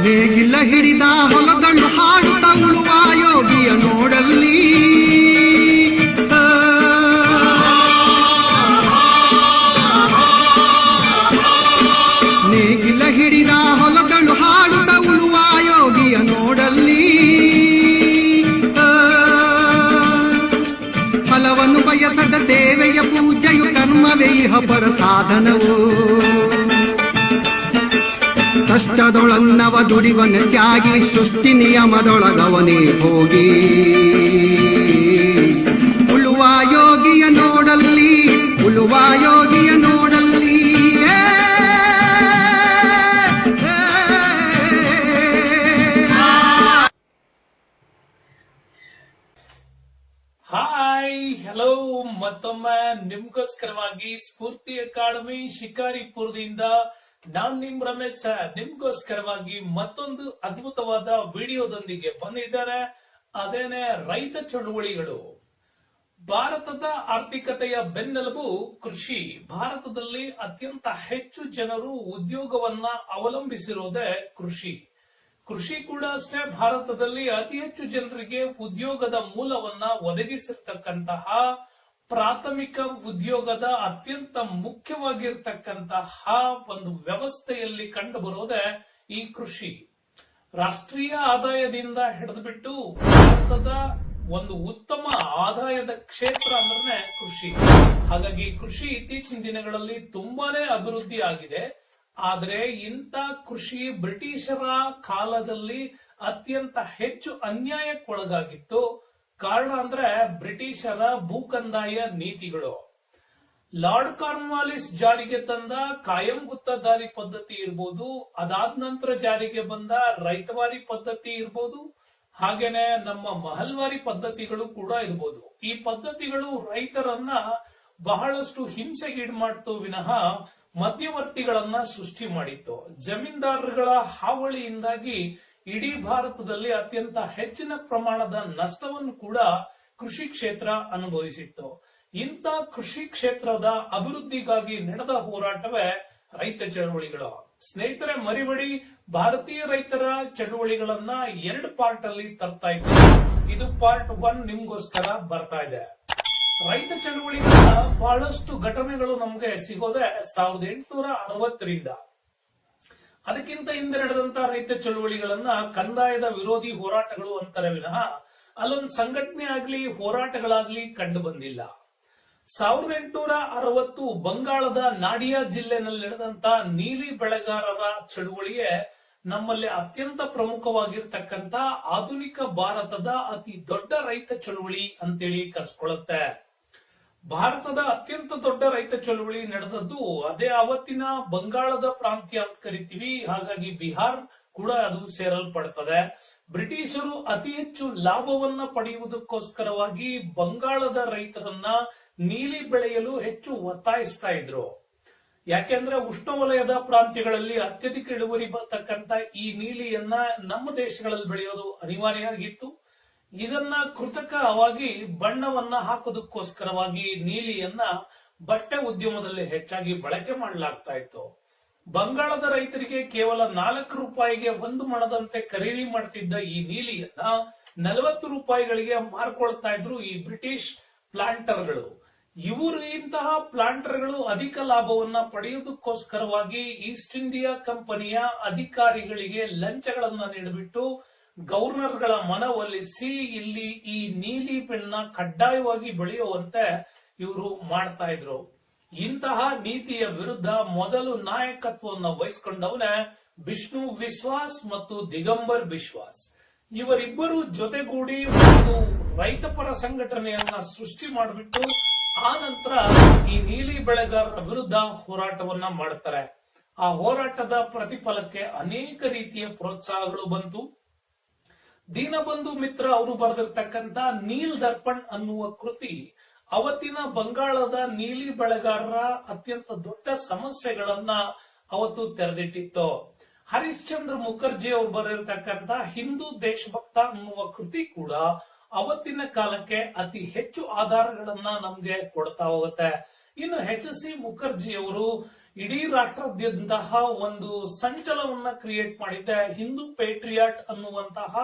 ನೇಗಿಲ ಹಿಡಿದ ಹೊಲದಳು ಹಾಡುತ್ತ ಉಳುವ ಯೋಗಿಯ ನೋಡಲ್ಲಿ, ನೇಗಿಲ ಹಿಡಿದ ಹೊಲದಳು ಹಾಡುತ್ತ ಉಳುವ ಯೋಗಿಯ ನೋಡಲ್ಲಿ, ಫಲವನ್ನು ಬಯಸದ ಸೇವೆಯ ಪೂಜೆಯು ಕರ್ಮವೇ ಇಹ ಪರ ಸಾಧನವು, ಕಷ್ಟದೊಳನ್ನವ ದುಡಿವನ ತ್ಯಾಗಿ ಸೃಷ್ಟಿ ನಿಯಮದೊಳಗವನೇ ಹೋಗಿ, ಉಳುವ ಯೋಗಿಯ ನೋಡಲ್ಲಿ, ಉಳುವ ಯೋಗಿಯ ನೋಡಲ್ಲಿ. ಹಾಯ್, ಹಲೋ, ಮತ್ತೊಮ್ಮೆ ನಿಮ್ಗೋಸ್ಕರವಾಗಿ ಸ್ಫೂರ್ತಿ ಅಕಾಡೆಮಿ ಶಿಕಾರಿಪುರದಿಂದ ನಾನ್ ನಿಮ್ ರಮೇಶ್ ಸರ್ ನಿಮ್ಗೋಸ್ಕರವಾಗಿ ಮತ್ತೊಂದು ಅದ್ಭುತವಾದ ವಿಡಿಯೋದೊಂದಿಗೆ ಬಂದಿದ್ದಾರೆ. ಅದೇನೆ ರೈತ ಚಳುವಳಿಗಳು. ಭಾರತದ ಆರ್ಥಿಕತೆಯ ಬೆನ್ನೆಲುಬು ಕೃಷಿ. ಭಾರತದಲ್ಲಿ ಅತ್ಯಂತ ಹೆಚ್ಚು ಜನರು ಉದ್ಯೋಗವನ್ನ ಅವಲಂಬಿಸಿರುವುದೇ ಕೃಷಿ. ಕೃಷಿ ಕೂಡ ಅಷ್ಟೇ ಭಾರತದಲ್ಲಿ ಅತಿ ಹೆಚ್ಚು ಜನರಿಗೆ ಉದ್ಯೋಗದ ಮೂಲವನ್ನ ಒದಗಿಸಿರ್ತಕ್ಕಂತಹ ಪ್ರಾಥಮಿಕ ಉದ್ಯೋಗದ ಅತ್ಯಂತ ಮುಖ್ಯವಾಗಿರ್ತಕ್ಕಂತಹ ಒಂದು ವ್ಯವಸ್ಥೆಯಲ್ಲಿ ಕಂಡು ಬರೋದೇ ಈ ಕೃಷಿ. ರಾಷ್ಟ್ರೀಯ ಆದಾಯದಿಂದ ಹಿಡಿದುಬಿಟ್ಟು ಭಾರತದ ಒಂದು ಉತ್ತಮ ಆದಾಯದ ಕ್ಷೇತ್ರ ಅಂದ್ರೆ ಕೃಷಿ. ಹಾಗಾಗಿ ಕೃಷಿ ಇತ್ತೀಚಿನ ದಿನಗಳಲ್ಲಿ ತುಂಬಾನೇ ಅಭಿವೃದ್ಧಿ ಆಗಿದೆ. ಆದ್ರೆ ಇಂಥ ಕೃಷಿ ಬ್ರಿಟಿಷರ ಕಾಲದಲ್ಲಿ ಅತ್ಯಂತ ಹೆಚ್ಚು ಅನ್ಯಾಯಕ್ಕೊಳಗಾಗಿತ್ತು. ಕಾರಣ ಅಂದ್ರೆ ಬ್ರಿಟಿಷರ ಭೂಕಂದಾಯ ನೀತಿಗಳು. ಲಾರ್ಡ್ ಕಾರ್ನ್ವಾಲಿಸ್ ಜಾರಿಗೆ ತಂದ ಕಾಯಂ ಗುತ್ತದಾರಿ ಪದ್ಧತಿ ಇರ್ಬೋದು, ಅದಾದ ನಂತರ ಜಾರಿಗೆ ಬಂದ ರೈತವಾರಿ ಪದ್ಧತಿ ಇರ್ಬೋದು, ಹಾಗೇನೆ ನಮ್ಮ ಮಹಲ್ವಾರಿ ಪದ್ಧತಿಗಳು ಕೂಡ ಇರ್ಬೋದು. ಈ ಪದ್ಧತಿಗಳು ರೈತರನ್ನ ಬಹಳಷ್ಟು ಹಿಂಸೆಗೀಡು ಮಾಡ್ತು ವಿನಃ ಮಧ್ಯವರ್ತಿಗಳನ್ನ ಸೃಷ್ಟಿ ಮಾಡಿತ್ತು. ಜಮೀನ್ದಾರರುಗಳ ಹಾವಳಿಯಿಂದಾಗಿ ಇಡೀ ಭಾರತದಲ್ಲಿ ಅತ್ಯಂತ ಹೆಚ್ಚಿನ ಪ್ರಮಾಣದ ನಷ್ಟವನ್ನು ಕೂಡ ಕೃಷಿ ಕ್ಷೇತ್ರ ಅನುಭವಿಸಿತ್ತು. ಇಂಥ ಕೃಷಿ ಕ್ಷೇತ್ರದ ಅಭಿವೃದ್ಧಿಗಾಗಿ ನಡೆದ ಹೋರಾಟವೇ ರೈತ ಚಳವಳಿಗಳು. ಸ್ನೇಹಿತರೆ, ಮರಿಬೇಡಿ, ಭಾರತೀಯ ರೈತರ ಚಳವಳಿಗಳನ್ನ 2 ಪಾರ್ಟ್ ಅಲ್ಲಿ ತರ್ತಾ ಇದ್ದಾರೆ. ಇದು ಪಾರ್ಟ್ 1 ನಿಮ್ಗೋಸ್ಕರ ಬರ್ತಾ ಇದೆ. ರೈತ ಚಳವಳಿಗಳ ಬಹಳಷ್ಟು ಘಟನೆಗಳು ನಮ್ಗೆ ಸಿಗೋದೆ 1860ರಿಂದ. ಅದಕ್ಕಿಂತ ಹಿಂದೆ ನಡೆದಂತಹ ರೈತ ಚಳುವಳಿಗಳನ್ನ ಕಂದಾಯದ ವಿರೋಧಿ ಹೋರಾಟಗಳು ಅಂತಾರೆ ವಿನಃ ಅಲ್ಲೊಂದು ಸಂಘಟನೆ ಆಗ್ಲಿ ಹೋರಾಟಗಳಾಗ್ಲಿ ಕಂಡು ಬಂದಿಲ್ಲ. 1860 ಬಂಗಾಳದ ನಾಡಿಯಾ ಜಿಲ್ಲೆನಲ್ಲಿ ನಡೆದಂತ ನೀಲಿ ಬೆಳೆಗಾರರ ಚಳುವಳಿಯೇ ನಮ್ಮಲ್ಲಿ ಅತ್ಯಂತ ಪ್ರಮುಖವಾಗಿರ್ತಕ್ಕಂತ ಆಧುನಿಕ ಭಾರತದ ಅತಿ ದೊಡ್ಡ ರೈತ ಚಳುವಳಿ ಅಂತೇಳಿ ಕರೆಸ್ಕೊಳ್ಳುತ್ತೆ. ಭಾರತದ ಅತ್ಯಂತ ದೊಡ್ಡ ರೈತ ಚಳುವಳಿ ನಡೆದದ್ದು ಅದೇ ಅವತ್ತಿನ ಬಂಗಾಳದ ಪ್ರಾಂತ್ಯ ಅಂತ ಕರಿತೀವಿ. ಹಾಗಾಗಿ ಬಿಹಾರ್ ಕೂಡ ಅದು ಸೇರಲ್ಪಡ್ತದೆ. ಬ್ರಿಟಿಷರು ಅತಿ ಹೆಚ್ಚು ಲಾಭವನ್ನ ಪಡೆಯುವುದಕ್ಕೋಸ್ಕರವಾಗಿ ಬಂಗಾಳದ ರೈತರನ್ನ ನೀಲಿ ಬೆಳೆಯಲು ಹೆಚ್ಚು ಒತ್ತಾಯಿಸ್ತಾ ಇದ್ರು. ಯಾಕೆಂದ್ರೆ ಉಷ್ಣವಲಯದ ಪ್ರಾಂತ್ಯಗಳಲ್ಲಿ ಅತ್ಯಧಿಕ ಇಳುವರಿ ಬರ್ತಕ್ಕಂತ ಈ ನೀಲಿಯನ್ನ ನಮ್ಮ ದೇಶಗಳಲ್ಲಿ ಬೆಳೆಯೋದು ಅನಿವಾರ್ಯ ಆಗಿತ್ತು. ಇದನ್ನ ಕೃತಕವಾಗಿ ಬಣ್ಣವನ್ನ ಹಾಕೋದಕ್ಕೋಸ್ಕರವಾಗಿ ನೀಲಿಯನ್ನ ಬಟ್ಟೆ ಉದ್ಯಮದಲ್ಲಿ ಹೆಚ್ಚಾಗಿ ಬಳಕೆ ಮಾಡಲಾಗ್ತಾ ಇತ್ತು. ಬಂಗಾಳದ ರೈತರಿಗೆ ಕೇವಲ 4 ರೂಪಾಯಿಗೆ 1 ಮೊಳದಂತೆ ಖರೀದಿ ಮಾಡ್ತಿದ್ದ ಈ ನೀಲಿಯನ್ನ 40 ರೂಪಾಯಿಗಳಿಗೆ ಮಾರ್ಕೊಳ್ತಾ ಇದ್ರು ಈ ಬ್ರಿಟಿಷ್ ಪ್ಲಾಂಟರ್ಗಳು. ಇವರು ಇಂತಹ ಪ್ಲಾಂಟರ್ಗಳು ಅಧಿಕ ಲಾಭವನ್ನ ಪಡೆಯುವುದಕ್ಕೋಸ್ಕರವಾಗಿ ಈಸ್ಟ್ ಇಂಡಿಯಾ ಕಂಪನಿಯ ಅಧಿಕಾರಿಗಳಿಗೆ ಲಂಚಗಳನ್ನ ನೀಡಿಬಿಟ್ಟು ಗವರ್ನರ್ಗಳ ಮನವೊಲಿಸಿ ಇಲ್ಲಿ ಈ ನೀಲಿ ಬೆಣ್ಣ ಕಡ್ಡಾಯವಾಗಿ ಬೆಳೆಯುವಂತೆ ಇವರು ಮಾಡ್ತಾ ಇದ್ರು. ಇಂತಹ ನೀತಿಯ ವಿರುದ್ಧ ಮೊದಲು ನಾಯಕತ್ವವನ್ನು ವಹಿಸಿಕೊಂಡವನೇ ವಿಷ್ಣು ವಿಶ್ವಾಸ್ ಮತ್ತು ದಿಗಂಬರ್ ಬಿಶ್ವಾಸ್. ಇವರಿಬ್ಬರು ಜೊತೆಗೂಡಿ ಒಂದು ರೈತಪರ ಸಂಘಟನೆಯನ್ನ ಸೃಷ್ಟಿ ಮಾಡಿಬಿಟ್ಟು ಆ ನಂತರ ಈ ನೀಲಿ ಬೆಳೆಗಾರರ ವಿರುದ್ಧ ಹೋರಾಟವನ್ನ ಮಾಡ್ತಾರೆ. ಆ ಹೋರಾಟದ ಪ್ರತಿಫಲಕ್ಕೆ ಅನೇಕ ರೀತಿಯ ಪ್ರೋತ್ಸಾಹಗಳು ಬಂತು. ದೀನಬಂಧು ಮಿತ್ರ ಅವರು ಬರೆದಿರ್ತಕ್ಕಂತ ನೀಲ್ ದರ್ಪಣ್ ಅನ್ನುವ ಕೃತಿ ಅವತ್ತಿನ ಬಂಗಾಳದ ನೀಲಿ ಬೆಳೆಗಾರರ ಅತ್ಯಂತ ದೊಡ್ಡ ಸಮಸ್ಯೆಗಳನ್ನ ಅವತ್ತು ತೆರೆದಿಟ್ಟಿತ್ತು. ಹರಿಶ್ಚಂದ್ರ ಮುಖರ್ಜಿ ಅವರು ಬರೆದಿರ್ತಕ್ಕಂಥ ಹಿಂದೂ ದೇಶಭಕ್ತ ಅನ್ನುವ ಕೃತಿ ಕೂಡ ಅವತ್ತಿನ ಕಾಲಕ್ಕೆ ಅತಿ ಹೆಚ್ಚು ಆಧಾರಗಳನ್ನ ನಮ್ಗೆ ಕೊಡ್ತಾ ಹೋಗುತ್ತೆ. ಇನ್ನು ಎಚ್.ಸಿ. ಮುಖರ್ಜಿ ಅವರು ಇಡೀ ರಾಷ್ಟ್ರಾದ್ಯಂತಹ ಒಂದು ಸಂಚಲನವನ್ನ ಕ್ರಿಯೇಟ್ ಮಾಡಿದ್ದೆ ಹಿಂದೂ ಪೇಟ್ರಿಯಾಟ್ ಅನ್ನುವಂತಹ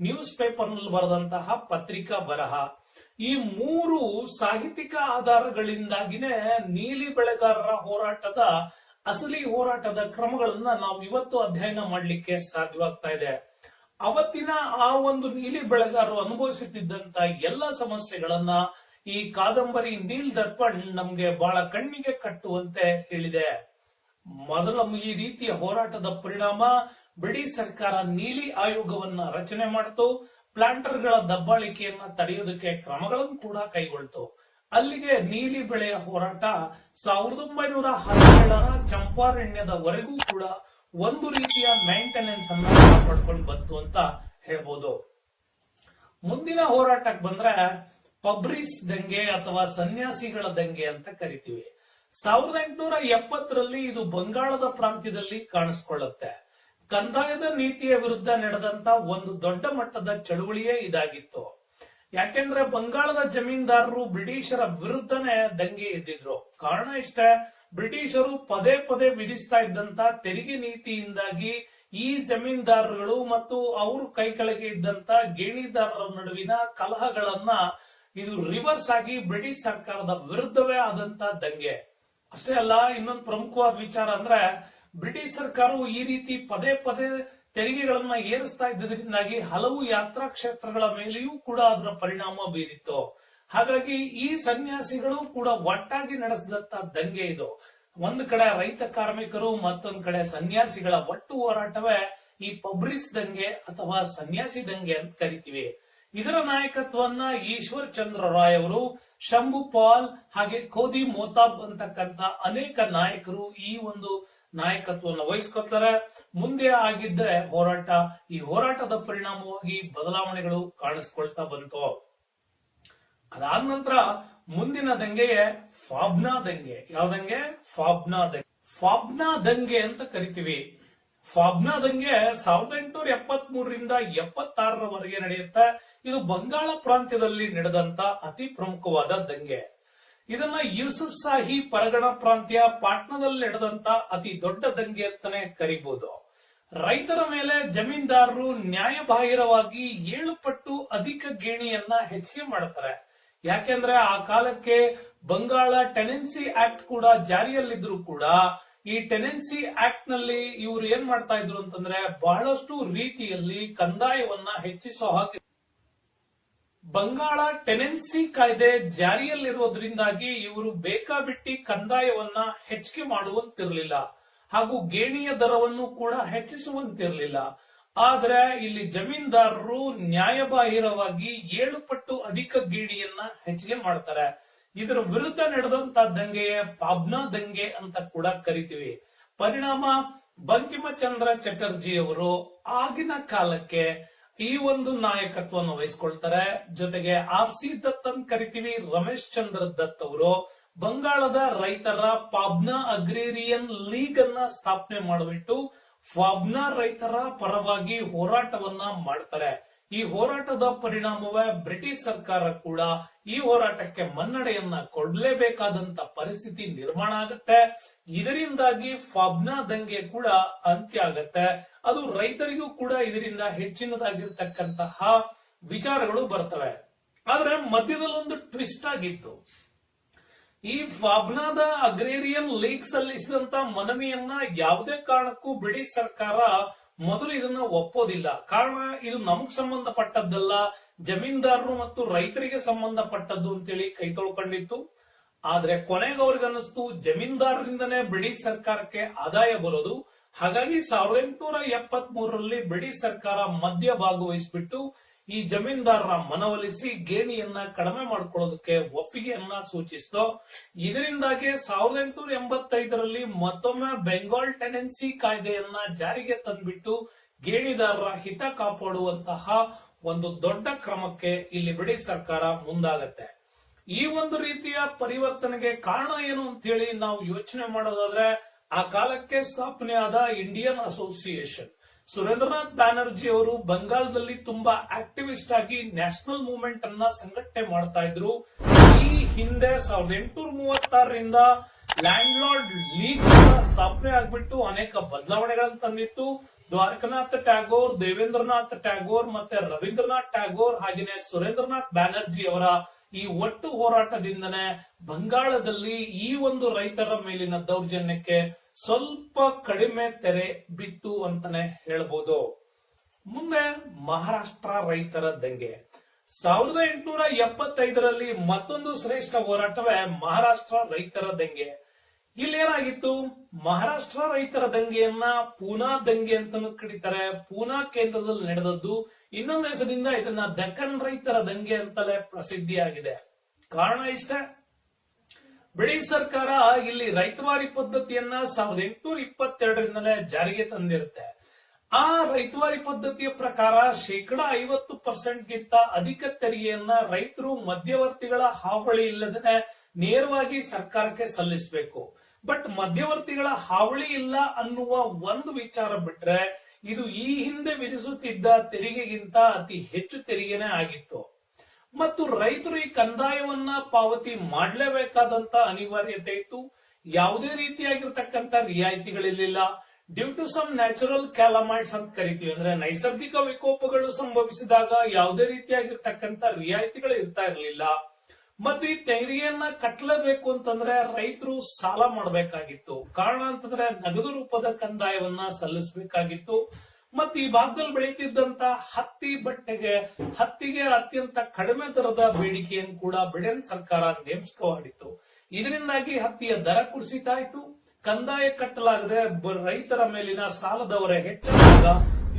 ನ್ಯೂಸ್ ಪೇಪರ್ ನಲ್ಲಿ ಬರೆದಂತಹ ಪತ್ರಿಕಾ ಬರಹ. ಈ ಮೂರು ಸಾಹಿತ್ಯಿಕ ಆಧಾರಗಳಿಂದಾಗಿನೇ ನೀಲಿ ಬೆಳೆಗಾರರ ಹೋರಾಟದ ಅಸಲಿ ಹೋರಾಟದ ಕ್ರಮಗಳನ್ನ ನಾವು ಇವತ್ತು ಅಧ್ಯಯನ ಮಾಡಲಿಕ್ಕೆ ಸಾಧ್ಯವಾಗ್ತಾ ಇದೆ. ಅವತ್ತಿನ ಆ ಒಂದು ನೀಲಿ ಬೆಳೆಗಾರರು ಅನುಭವಿಸುತ್ತಿದ್ದಂತ ಎಲ್ಲ ಸಮಸ್ಯೆಗಳನ್ನ ಈ ಕಾದಂಬರಿ ನೀಲ್ ದರ್ಪಣ್ ನಮ್ಗೆ ಬಹಳ ಕಣ್ಣಿಗೆ ಕಟ್ಟುವಂತೆ ಹೇಳಿದೆ. ಮೊದಲ ಈ ರೀತಿಯ ಹೋರಾಟದ ಪರಿಣಾಮ ಬ್ರಿಟಿಷ್ ಸರ್ಕಾರ ನೀಲಿ ಆಯೋಗವನ್ನ ರಚನೆ ಮಾಡಿತು. ಪ್ಲಾಂಟರ್ಗಳ ದಬ್ಬಾಳಿಕೆಯನ್ನ ತಡೆಯೋದಕ್ಕೆ ಕ್ರಮಗಳನ್ನು ಕೂಡ ಕೈಗೊಳ್ತು. ಅಲ್ಲಿಗೆ ನೀಲಿ ಬೆಳೆಯ ಹೋರಾಟ 1917ರ ಚಂಪಾರಣ್ಯದವರೆಗೂ ಕೂಡ ಒಂದು ರೀತಿಯ ಮೇಂಟೆನೆನ್ಸ್ ಅನ್ನ ಪಡ್ಕೊಂಡು ಬಂತು ಅಂತ ಹೇಳ್ಬೋದು. ಮುಂದಿನ ಹೋರಾಟಕ್ಕೆ ಬಂದ್ರೆ ಪಬ್ರಿಸ್ ದಂಗೆ ಅಥವಾ ಸನ್ಯಾಸಿಗಳ ದಂಗೆ ಅಂತ ಕರಿತೀವಿ. 1870ರಲ್ಲಿ ಇದು ಬಂಗಾಳದ ಪ್ರಾಂತ್ಯದಲ್ಲಿ ಕಾಣಿಸ್ಕೊಳ್ಳುತ್ತೆ. ಕಂದಾಯದ ನೀತಿಯ ವಿರುದ್ಧ ನಡೆದಂತ ಒಂದು ದೊಡ್ಡ ಮಟ್ಟದ ಚಳುವಳಿಯೇ ಇದಾಗಿತ್ತು. ಯಾಕೆಂದ್ರೆ ಬಂಗಾಳದ ಜಮೀನ್ದಾರರು ಬ್ರಿಟಿಷರ ವಿರುದ್ಧನೇ ದಂಗೆ ಎದ್ದಿದ್ರು. ಕಾರಣ ಇಷ್ಟೇ, ಬ್ರಿಟಿಷರು ಪದೇ ಪದೇ ವಿಧಿಸ್ತಾ ಇದ್ದಂತ ತೆರಿಗೆ ನೀತಿಯಿಂದಾಗಿ ಈ ಜಮೀನ್ದಾರರುಗಳು ಮತ್ತು ಅವರು ಕೈ ಕೆಳಗೆ ಇದ್ದಂತ ಗೇಣಿದಾರರ ನಡುವಿನ ಕಲಹಗಳನ್ನ ಇದು ರಿವರ್ಸ್ ಆಗಿ ಬ್ರಿಟಿಷ್ ಸರ್ಕಾರದ ವಿರುದ್ಧವೇ ಆದಂತ ದಂಗೆ. ಅಷ್ಟೇ ಅಲ್ಲ, ಇನ್ನೊಂದು ಪ್ರಮುಖವಾದ ವಿಚಾರ ಅಂದ್ರೆ ಬ್ರಿಟಿಷ್ ಸರ್ಕಾರವು ಈ ರೀತಿ ಪದೇ ಪದೇ ತೆರಿಗೆಗಳನ್ನ ಏರಿಸ್ತಾ ಇದ್ದರಿಂದಾಗಿ ಹಲವು ಯಾತ್ರಾ ಕ್ಷೇತ್ರಗಳ ಮೇಲೆಯೂ ಕೂಡ ಅದರ ಪರಿಣಾಮ ಬೀರಿತ್ತು. ಹಾಗಾಗಿ ಈ ಸನ್ಯಾಸಿಗಳು ಕೂಡ ಒಟ್ಟಾಗಿ ನಡೆಸಿದಂತ ದಂಗೆ ಇದು. ಒಂದು ಕಡೆ ರೈತ ಕಾರ್ಮಿಕರು, ಮತ್ತೊಂದು ಕಡೆ ಸನ್ಯಾಸಿಗಳ ಒಟ್ಟು ಹೋರಾಟವೇ ಈ ಪಬ್ರಿಸ್ ದಂಗೆ ಅಥವಾ ಸನ್ಯಾಸಿ ದಂಗೆ ಅಂತ ಕರಿತೀವಿ. ಇದರ ನಾಯಕತ್ವವನ್ನ ಈಶ್ವರ್ ಚಂದ್ರ ರಾಯ್ ಅವರು, ಶಂಭು ಪಾಲ್ ಹಾಗೆ ಖೋದಿ ಮೋತಾಬ್ ಅಂತಕ್ಕಂತ ಅನೇಕ ನಾಯಕರು ಈ ಒಂದು ನಾಯಕತ್ವವನ್ನು ವಹಿಸ್ಕೊಳ್ತಾರೆ. ಮುಂದೆ ಆಗಿದ್ದ ಹೋರಾಟ, ಈ ಹೋರಾಟದ ಪರಿಣಾಮವಾಗಿ ಬದಲಾವಣೆಗಳು ಕಾಣಿಸ್ಕೊಳ್ತಾ ಬಂತು. ಅದಾದ ನಂತರ ಮುಂದಿನ ದಂಗೆಯೇ ಫಾಬ್ನಾ ದಂಗೆ. ಯಾವ ದಂಗೆ? ಫಾಬ್ನಾ ದಂಗೆ. ಫಾಬ್ನಾ ದಂಗೆ ಅಂತ ಕರಿತೀವಿ. ಫಾಬ್ನಾ ದಂಗೆ 1873ರಿಂದ 76ರವರೆಗೆ ನಡೆಯುತ್ತೆ. ಇದು ಬಂಗಾಳ ಪ್ರಾಂತ್ಯದಲ್ಲಿ ನಡೆದಂತ ಅತಿ ಪ್ರಮುಖವಾದ ದಂಗೆ. ಇದನ್ನ ಯೂಸುಫ್ ಶಾಹಿ ಪರಗಣ ಪ್ರಾಂತ್ಯ ಪಾಟ್ನಾದಲ್ಲಿ ನಡೆದಂತ ಅತಿ ದೊಡ್ಡ ದಂಗೆ ಅಂತಾನೆ ಕರಿಬಹುದು. ರೈತರ ಮೇಲೆ ಜಮೀನ್ದಾರರು ನ್ಯಾಯಬಾಹಿರವಾಗಿ 7 ಪಟ್ಟು ಅಧಿಕ ಗೇಣಿಯನ್ನ ಹೆಚ್ಚಿಗೆ ಮಾಡ್ತಾರೆ. ಯಾಕೆಂದ್ರೆ ಆ ಕಾಲಕ್ಕೆ ಬಂಗಾಳ ಟೆನೆನ್ಸಿ ಆಕ್ಟ್ ಕೂಡ ಜಾರಿಯಲ್ಲಿದ್ರು ಕೂಡ ಈ ಟೆನೆನ್ಸಿ ಆಕ್ಟ್ ನಲ್ಲಿ ಇವರು ಏನ್ ಮಾಡ್ತಾ ಇದ್ರು ಅಂತಂದ್ರೆ ಬಹಳಷ್ಟು ರೀತಿಯಲ್ಲಿ ಕಂದಾಯವನ್ನ ಹೆಚ್ಚಿಸೋ ಹಾಗೆ ಬಂಗಾಳ ಟೆನೆನ್ಸಿ ಕಾಯ್ದೆ ಜಾರಿಯಲ್ಲಿರೋದ್ರಿಂದಾಗಿ ಇವರು ಬೇಕಾಬಿಟ್ಟಿ ಕಂದಾಯವನ್ನ ಹೆಚ್ಚಿಗೆ ಮಾಡುವಂತಿರಲಿಲ್ಲ ಹಾಗೂ ಗೇಣಿಯ ದರವನ್ನು ಕೂಡ ಹೆಚ್ಚಿಸುವಂತಿರಲಿಲ್ಲ. ಆದ್ರೆ ಇಲ್ಲಿ ಜಮೀನ್ದಾರರು ನ್ಯಾಯಬಾಹಿರವಾಗಿ 7 ಪಟ್ಟು ಅಧಿಕ ಗೇಣಿಯನ್ನ ಹೆಚ್ಚಿಗೆ ಮಾಡ್ತಾರೆ. ಇದರ ವಿರುದ್ಧ ನಡೆದಂತ ದಂಗೆಯೇ ಪಾಬ್ನಾ ದಂಗೆ ಅಂತ ಕೂಡ ಕರಿತೀವಿ. ಪರಿಣಾಮ ಬಂಕಿಮಚಂದ್ರ ಚಟರ್ಜಿ ಅವರು ಆಗಿನ ಕಾಲಕ್ಕೆ ಈ ಒಂದು ನಾಯಕತ್ವವನ್ನು ವಹಿಸಿಕೊಳ್ತಾರೆ. ಜೊತೆಗೆ ಆರ್.ಸಿ. ದತ್ ಅಂತ ಕರಿತೀವಿ, ರಮೇಶ್ ಚಂದ್ರ ದತ್ ಅವರು ಬಂಗಾಳದ ರೈತರ ಪಾಬ್ನಾ ಅಗ್ರೇರಿಯನ್ ಲೀಗ್ ಅನ್ನ ಸ್ಥಾಪನೆ ಮಾಡಿಬಿಟ್ಟು ಪಾಬ್ನಾ ರೈತರ ಪರವಾಗಿ ಹೋರಾಟವನ್ನ ಮಾಡ್ತಾರೆ. ಈ ಹೋರಾಟದ ಪರಿಣಾಮವೇ ಬ್ರಿಟಿಷ್ ಸರ್ಕಾರ ಕೂಡ ಈ ಹೋರಾಟಕ್ಕೆ ಮನ್ನಣೆಯನ್ನ ಕೊಡಲೇಬೇಕಾದಂತ ಪರಿಸ್ಥಿತಿ ನಿರ್ಮಾಣ ಆಗುತ್ತೆ. ಇದರಿಂದಾಗಿ ಫಾಬ್ನಾ ದಂಗೆ ಕೂಡ ಅಂತ್ಯ ಆಗತ್ತೆ. ಅದು ರೈತರಿಗೂ ಕೂಡ ಇದರಿಂದ ಹೆಚ್ಚಿನದಾಗಿರ್ತಕ್ಕಂತಹ ವಿಚಾರಗಳು ಬರ್ತವೆ. ಆದ್ರೆ ಮಧ್ಯದಲ್ಲಿ ಒಂದು ಟ್ವಿಸ್ಟ್ ಆಗಿತ್ತು. ಈ ಫಾಬ್ನಾದ ಅಗ್ರೇರಿಯನ್ ಲೀಗ್ ಸಲ್ಲಿಸಿದಂತ ಮನವಿಯನ್ನ ಯಾವುದೇ ಕಾರಣಕ್ಕೂ ಬ್ರಿಟಿಷ್ ಸರ್ಕಾರ ಮೊದಲು ಇದನ್ನ ಒಪ್ಪೋದಿಲ್ಲ. ಕಾರಣ ಇದು ನಮಗ್ ಸಂಬಂಧಪಟ್ಟದ್ದಲ್ಲ, ಜಮೀನ್ದಾರರು ಮತ್ತು ರೈತರಿಗೆ ಸಂಬಂಧಪಟ್ಟದ್ದು ಅಂತೇಳಿ ಕೈ ತೊಳ್ಕೊಂಡಿತ್ತು. ಆದ್ರೆ ಕೊನೆಗೆ ಅವ್ರಿಗನ್ನಿಸ್ತು ಜಮೀನ್ದಾರರಿಂದನೇ ಬ್ರಿಟಿಷ್ ಸರ್ಕಾರಕ್ಕೆ ಆದಾಯ ಬರೋದು. ಹಾಗಾಗಿ 1873ರಲ್ಲಿ ಬ್ರಿಟಿಷ್ ಸರ್ಕಾರ ಮಧ್ಯ ಭಾಗವಹಿಸಿಬಿಟ್ಟು ಈ ಜಮೀನ್ದಾರರ ಮನವೊಲಿಸಿ ಗೇಣಿಯನ್ನ ಕಡಿಮೆ ಮಾಡ್ಕೊಳ್ಳೋದಕ್ಕೆ ಒಪ್ಪಿಗೆಯನ್ನ ಸೂಚಿಸಿತು. ಇದರಿಂದಾಗಿ 1885ರಲ್ಲಿ ಮತ್ತೊಮ್ಮೆ ಬೆಂಗಾಲ್ ಟೆನೆನ್ಸಿ ಕಾಯ್ದೆಯನ್ನ ಜಾರಿಗೆ ತಂದ್ಬಿಟ್ಟು ಗೇಣಿದಾರರ ಹಿತ ಕಾಪಾಡುವಂತಹ ಒಂದು ದೊಡ್ಡ ಕ್ರಮಕ್ಕೆ ಇಲ್ಲಿ ಬ್ರಿಟಿಷ್ ಸರ್ಕಾರ ಮುಂದಾಗತ್ತೆ. ಈ ಒಂದು ರೀತಿಯ ಪರಿವರ್ತನೆಗೆ ಕಾರಣ ಏನು ಅಂತ ಹೇಳಿ ನಾವು ಯೋಚನೆ ಮಾಡೋದಾದ್ರೆ ಆ ಕಾಲಕ್ಕೆ ಸ್ಥಾಪನೆಯಾದ ಇಂಡಿಯನ್ ಅಸೋಸಿಯೇಷನ್. ಸುರೇಂದ್ರನಾಥ್ ಬ್ಯಾನರ್ಜಿ ಅವರು ಬಂಗಾಳದಲ್ಲಿ ತುಂಬಾ ಆಕ್ಟಿವಿಸ್ಟ್ ಆಗಿ ನ್ಯಾಷನಲ್ ಮೂವ್ಮೆಂಟ್ ಅನ್ನ ಸಂಘಟನೆ ಮಾಡ್ತಾ ಇದ್ರು. ಈ ಹಿಂದೆ 1836ರಿಂದ ಲ್ಯಾಂಡ್ ಲಾರ್ಡ್ ಲೀಗ್ ಸ್ಥಾಪನೆ ಆಗ್ಬಿಟ್ಟು ಅನೇಕ ಬದಲಾವಣೆಗಳನ್ನು ತಂದಿತ್ತು. ದ್ವಾರಕನಾಥ್ ಟ್ಯಾಗೋರ್, ದೇವೇಂದ್ರನಾಥ್ ಟ್ಯಾಗೋರ್ ಮತ್ತೆ ರವೀಂದ್ರನಾಥ್ ಟ್ಯಾಗೋರ್ ಹಾಗೆಯೇ ಸುರೇಂದ್ರನಾಥ್ ಬ್ಯಾನರ್ಜಿ ಅವರ ಈ ಒಟ್ಟು ಹೋರಾಟದಿಂದನೇ ಬಂಗಾಳದಲ್ಲಿ ಈ ಒಂದು ರೈತರ ಮೇಲಿನ ದೌರ್ಜನ್ಯಕ್ಕೆ ಸ್ವಲ್ಪ ಕಡಿಮೆ ತೆರೆ ಬಿತ್ತು ಅಂತಾನೆ ಹೇಳ್ಬೋದು. ಮುಂದೆ ಮಹಾರಾಷ್ಟ್ರ ರೈತರ ದಂಗೆ 1875ರಲ್ಲಿ ಮತ್ತೊಂದು ಶ್ರೇಷ್ಠ ಹೋರಾಟವೇ ಮಹಾರಾಷ್ಟ್ರ ರೈತರ ದಂಗೆ. ಇಲ್ಲೇನಾಗಿತ್ತು, ಮಹಾರಾಷ್ಟ್ರ ರೈತರ ದಂಗೆಯನ್ನ ಪೂನಾ ದಂಗೆ ಅಂತಾನೂ ಕರೀತಾರೆ. ಪೂನಾ ಕೇಂದ್ರದಲ್ಲಿ ನಡೆದದ್ದು. ಇನ್ನೊಂದು ಹೆಸರಿಂದ ಇದನ್ನ ದಕ್ಕನ್ ರೈತರ ದಂಗೆ ಅಂತಲೇ ಪ್ರಸಿದ್ಧಿಯಾಗಿದೆ. ಕಾರಣ ಇಷ್ಟೇ, ಬ್ರಿಟಿಷ್ ಸರ್ಕಾರ ಇಲ್ಲಿ ರೈತವಾರಿ ಪದ್ಧತಿಯನ್ನ 1822ರಿಂದಲೇ ಜಾರಿಗೆ ತಂದಿರುತ್ತೆ. ಆ ರೈತವಾರಿ ಪದ್ಧತಿಯ ಪ್ರಕಾರ 50%ಗಿಂತ ಅಧಿಕ ತೆರಿಗೆಯನ್ನ ರೈತರು ಮಧ್ಯವರ್ತಿಗಳ ಹಾವಳಿ ಇಲ್ಲದೆ ನೇರವಾಗಿ ಸರ್ಕಾರಕ್ಕೆ ಸಲ್ಲಿಸಬೇಕು. ಬಟ್ ಮಧ್ಯವರ್ತಿಗಳ ಹಾವಳಿ ಇಲ್ಲ ಅನ್ನುವ ಒಂದು ವಿಚಾರ ಬಿಟ್ರೆ ಇದು ಈ ಹಿಂದೆ ವಿಧಿಸುತ್ತಿದ್ದ ತೆರಿಗೆಗಿಂತ ಅತಿ ಹೆಚ್ಚು ತೆರಿಗೆನೇ ಆಗಿತ್ತು. ಮತ್ತು ರೈತರು ಈ ಕಂದಾಯವನ್ನ ಪಾವತಿ ಮಾಡಲೇಬೇಕಾದಂತ ಅನಿವಾರ್ಯತೆ ಇತ್ತು. ಯಾವುದೇ ರೀತಿಯಾಗಿರ್ತಕ್ಕಂಥ ರಿಯಾಯಿತಿಗಳಿರಲಿಲ್ಲ. ಡ್ಯೂ ಟು ಸಮ್ ನ್ಯಾಚುರಲ್ ಕ್ಯಾಲಮೈಟ್ಸ್ ಅಂತ ಕರಿತೀವಿ, ಅಂದ್ರೆ ನೈಸರ್ಗಿಕ ವಿಕೋಪಗಳು ಸಂಭವಿಸಿದಾಗ ಯಾವುದೇ ರೀತಿಯಾಗಿರ್ತಕ್ಕಂಥ ರಿಯಾಯಿತಿಗಳು ಇರ್ತಾ ಇರಲಿಲ್ಲ. ಮತ್ತು ಈ ತೆರಿಗೆಯನ್ನ ಕಟ್ಟಲೇಬೇಕು ಅಂತಂದ್ರೆ ರೈತರು ಸಾಲ ಮಾಡಬೇಕಾಗಿತ್ತು. ಕಾರಣ ಅಂತಂದ್ರೆ ನಗದು ರೂಪದ ಕಂದಾಯವನ್ನ ಸಲ್ಲಿಸಬೇಕಾಗಿತ್ತು. ಮತ್ತು ಈ ಭಾಗದಲ್ಲಿ ಬೆಳೀತಿದ್ದಂತ ಹತ್ತಿಗೆ ಅತ್ಯಂತ ಕಡಿಮೆ ದರದ ಬೇಡಿಕೆಯನ್ನು ಕೂಡ ಬ್ರಿಟನ್ ಸರ್ಕಾರ ನೇಮಕವಾಗಿತ್ತು. ಇದರಿಂದಾಗಿ ಹತ್ತಿಯ ದರ ಕುಸಿತ ಆಯಿತು. ಕಂದಾಯ ಕಟ್ಟಲಾಗದೆ ರೈತರ ಮೇಲಿನ ಸಾಲದ ಹೊರೆ ಹೆಚ್ಚಾದಾಗ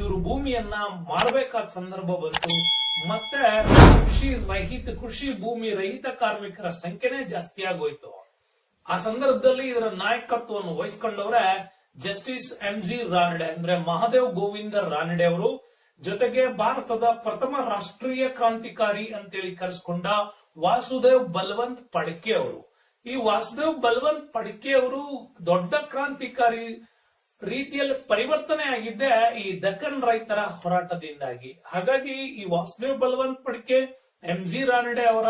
ಇವರು ಭೂಮಿಯನ್ನ ಮಾರಬೇಕಾದ ಸಂದರ್ಭ ಬಂತು. ಮತ್ತೆ ಕೃಷಿ ಭೂಮಿ ರಹಿತ ಕಾರ್ಮಿಕರ ಸಂಖ್ಯೆನೇ ಜಾಸ್ತಿ ಆಗೋಯ್ತು. ಆ ಸಂದರ್ಭದಲ್ಲಿ ಇದರ ನಾಯಕತ್ವವನ್ನು ವಹಿಸಿಕೊಂಡವರೇ ಜಸ್ಟಿಸ್ MG ರಾನಡೆ, ಅಂದ್ರೆ ಮಹಾದೇವ್ ಗೋವಿಂದ ರಾನಡೆ ಅವರು. ಜೊತೆಗೆ ಭಾರತದ ಪ್ರಥಮ ರಾಷ್ಟ್ರೀಯ ಕ್ರಾಂತಿಕಾರಿ ಅಂತೇಳಿ ಕರೆಸಿಕೊಂಡ ವಾಸುದೇವ್ ಬಲವಂತ್ ಫಡ್ಕೆ ಅವರು. ಈ ವಾಸುದೇವ್ ಬಲವಂತ್ ಫಡ್ಕೆ ಅವರು ದೊಡ್ಡ ಕ್ರಾಂತಿಕಾರಿ ರೀತಿಯಲ್ಲಿ ಪರಿವರ್ತನೆ ಆಗಿದ್ದೆ ಈ ದಕ್ಕನ್ ರೈತರ ಹೋರಾಟದಿಂದಾಗಿ. ಹಾಗಾಗಿ ಈ ವಾಸುದೇವ್ ಬಲವಂತ್ ಫಡ್ಕೆ, MG ರಾನಡೆ ಅವರ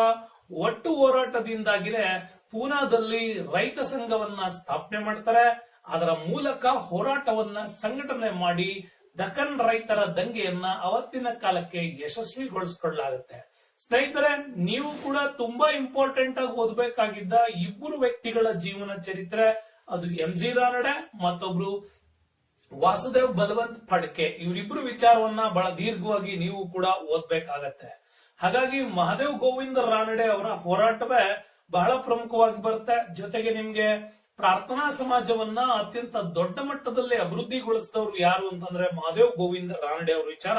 ಒಟ್ಟು ಹೋರಾಟದಿಂದಾಗಿನೇ ಪೂನಾದಲ್ಲಿ ರೈತ ಸಂಘವನ್ನ ಸ್ಥಾಪನೆ ಮಾಡ್ತಾರೆ. ಅದರ ಮೂಲಕ ಹೋರಾಟವನ್ನ ಸಂಘಟನೆ ಮಾಡಿ ದಕ್ಕನ್ ರೈತರ ದಂಗೆಯನ್ನ ಅವತ್ತಿನ ಕಾಲಕ್ಕೆ ಯಶಸ್ವಿಗೊಳಿಸಿಕೊಳ್ಳಲಾಗುತ್ತೆ. ಸ್ನೇಹಿತರೆ, ನೀವು ಕೂಡ ತುಂಬಾ ಇಂಪಾರ್ಟೆಂಟ್ ಆಗಿ ಓದಬೇಕಾಗಿದ್ದ ಇಬ್ಬರು ವ್ಯಕ್ತಿಗಳ ಜೀವನ ಚರಿತ್ರೆ, ಅದು MG ರಾನಡೆ ಮತ್ತೊಬ್ರು ವಾಸುದೇವ್ ಬಲವಂತ್ ಫಡ್ಕೆ. ಇವರಿಬ್ರು ವಿಚಾರವನ್ನ ಬಹಳ ದೀರ್ಘವಾಗಿ ನೀವು ಕೂಡ ಓದ್ಬೇಕಾಗತ್ತೆ. ಹಾಗಾಗಿ ಮಹಾದೇವ್ ಗೋವಿಂದ ರಾನಡೆ ಅವರ ಹೋರಾಟವೇ ಬಹಳ ಪ್ರಮುಖವಾಗಿ ಬರುತ್ತೆ. ಜೊತೆಗೆ ನಿಮ್ಗೆ ಪ್ರಾರ್ಥನಾ ಸಮಾಜವನ್ನ ಅತ್ಯಂತ ದೊಡ್ಡ ಮಟ್ಟದಲ್ಲಿ ಅಭಿವೃದ್ಧಿಗೊಳಿಸಿದವರು ಯಾರು ಅಂತಂದ್ರೆ ಮಹಾದೇವ್ ಗೋವಿಂದ ರಾನಡೆ ಅವರ ವಿಚಾರ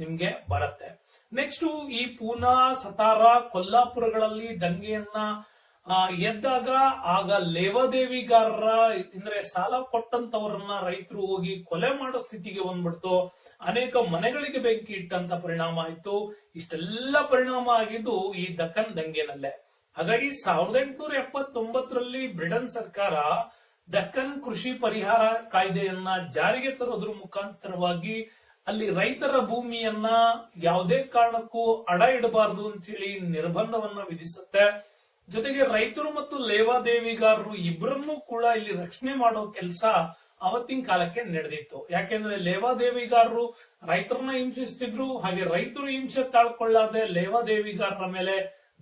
ನಿಮ್ಗೆ ಬರುತ್ತೆ. ನೆಕ್ಸ್ಟ್, ಈ ಪೂನಾ, ಸತಾರಾ, ಕೊಲ್ಲಾಪುರಗಳಲ್ಲಿ ದಂಗೆಯನ್ನ ಎದ್ದಾಗ ಆಗ ಲೇವಾದೇವಿಗಾರರ ಅಂದ್ರೆ ಸಾಲ ಕೊಟ್ಟಂತವರನ್ನ ರೈತರು ಹೋಗಿ ಕೊಲೆ ಮಾಡೋ ಸ್ಥಿತಿಗೆ ಬಂದ್ಬಿಡ್ತು. ಅನೇಕ ಮನೆಗಳಿಗೆ ಬೆಂಕಿ ಇಟ್ಟಂತ ಪರಿಣಾಮ ಆಯ್ತು. ಇಷ್ಟೆಲ್ಲ ಪರಿಣಾಮ ಆಗಿದ್ದು ಈ ದಕ್ಕನ್ ದಂಗೆನಲ್ಲೇ. ಹಾಗಾಗಿ 1879ರಲ್ಲಿ ಬ್ರಿಟನ್ ಸರ್ಕಾರ ದಕ್ಕನ್ ಕೃಷಿ ಪರಿಹಾರ ಕಾಯ್ದೆಯನ್ನ ಜಾರಿಗೆ ತರೋದ್ರ ಮುಖಾಂತರವಾಗಿ ಅಲ್ಲಿ ರೈತರ ಭೂಮಿಯನ್ನ ಯಾವುದೇ ಕಾರಣಕ್ಕೂ ಅಡ ಇಡಬಾರದು ಅಂತ ಹೇಳಿ ನಿರ್ಬಂಧವನ್ನ ವಿಧಿಸುತ್ತೆ. ಜೊತೆಗೆ ರೈತರು ಮತ್ತು ಲೇವಾದೇವಿಗಾರರು ಇಬ್ಬರನ್ನೂ ಕೂಡ ಇಲ್ಲಿ ರಕ್ಷಣೆ ಮಾಡೋ ಕೆಲಸ ಅವತ್ತಿನ ಕಾಲಕ್ಕೆ ನಡೆದಿತ್ತು. ಯಾಕೆಂದ್ರೆ ಲೇವಾದೇವಿಗಾರರು ರೈತರನ್ನ ಹಿಂಸಿಸ್ತಿದ್ರು, ಹಾಗೆ ರೈತರು ಹಿಂಸೆ ತಾಳ್ಕೊಳ್ಳದೆ ಲೇವಾದೇವಿಗಾರರ ಮೇಲೆ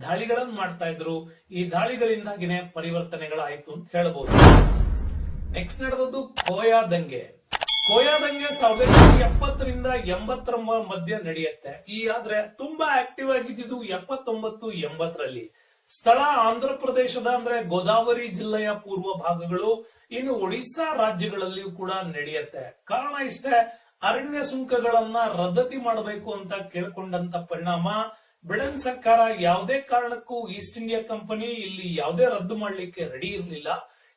ದಾಳಿಗಳನ್ನ ಮಾಡ್ತಾ ಇದ್ರು. ಈ ದಾಳಿಗಳಿಂದಾಗಿನೇ ಪರಿವರ್ತನೆಗಳಾಯ್ತು ಅಂತ ಹೇಳಬಹುದು. ನೆಕ್ಸ್ಟ್ ನಡೆದದ್ದು ಕೋಯಾ ದಂಗೆ. ಕೋಯಾ ದಂಗೆ 1970ರಿಂದ 80ರ ಮಧ್ಯ ನಡೆಯುತ್ತೆ. ಆದ್ರೆ ತುಂಬಾ ಆಕ್ಟಿವ್ ಆಗಿದ್ದು 79-80ರಲ್ಲಿ. ಸ್ಥಳ ಆಂಧ್ರ ಪ್ರದೇಶದ ಅಂದ್ರೆ ಗೋದಾವರಿ ಜಿಲ್ಲೆಯ ಪೂರ್ವ ಭಾಗಗಳು, ಇನ್ನು ಒಡಿಶಾ ರಾಜ್ಯಗಳಲ್ಲಿಯೂ ಕೂಡ ನಡೆಯುತ್ತೆ. ಕಾರಣ ಇಷ್ಟೇ, ಅರಣ್ಯ ಸುಂಕಗಳನ್ನ ರದ್ದತಿ ಮಾಡಬೇಕು ಅಂತ ಕೇಳ್ಕೊಂಡಂತ ಪರಿಣಾಮ ಬ್ರಿಟನ್ ಸರ್ಕಾರ ಯಾವುದೇ ಕಾರಣಕ್ಕೂ ಈಸ್ಟ್ ಇಂಡಿಯಾ ಕಂಪನಿ ಇಲ್ಲಿ ಯಾವುದೇ ರದ್ದು ಮಾಡಲಿಕ್ಕೆ ರೆಡಿ ಇರಲಿಲ್ಲ.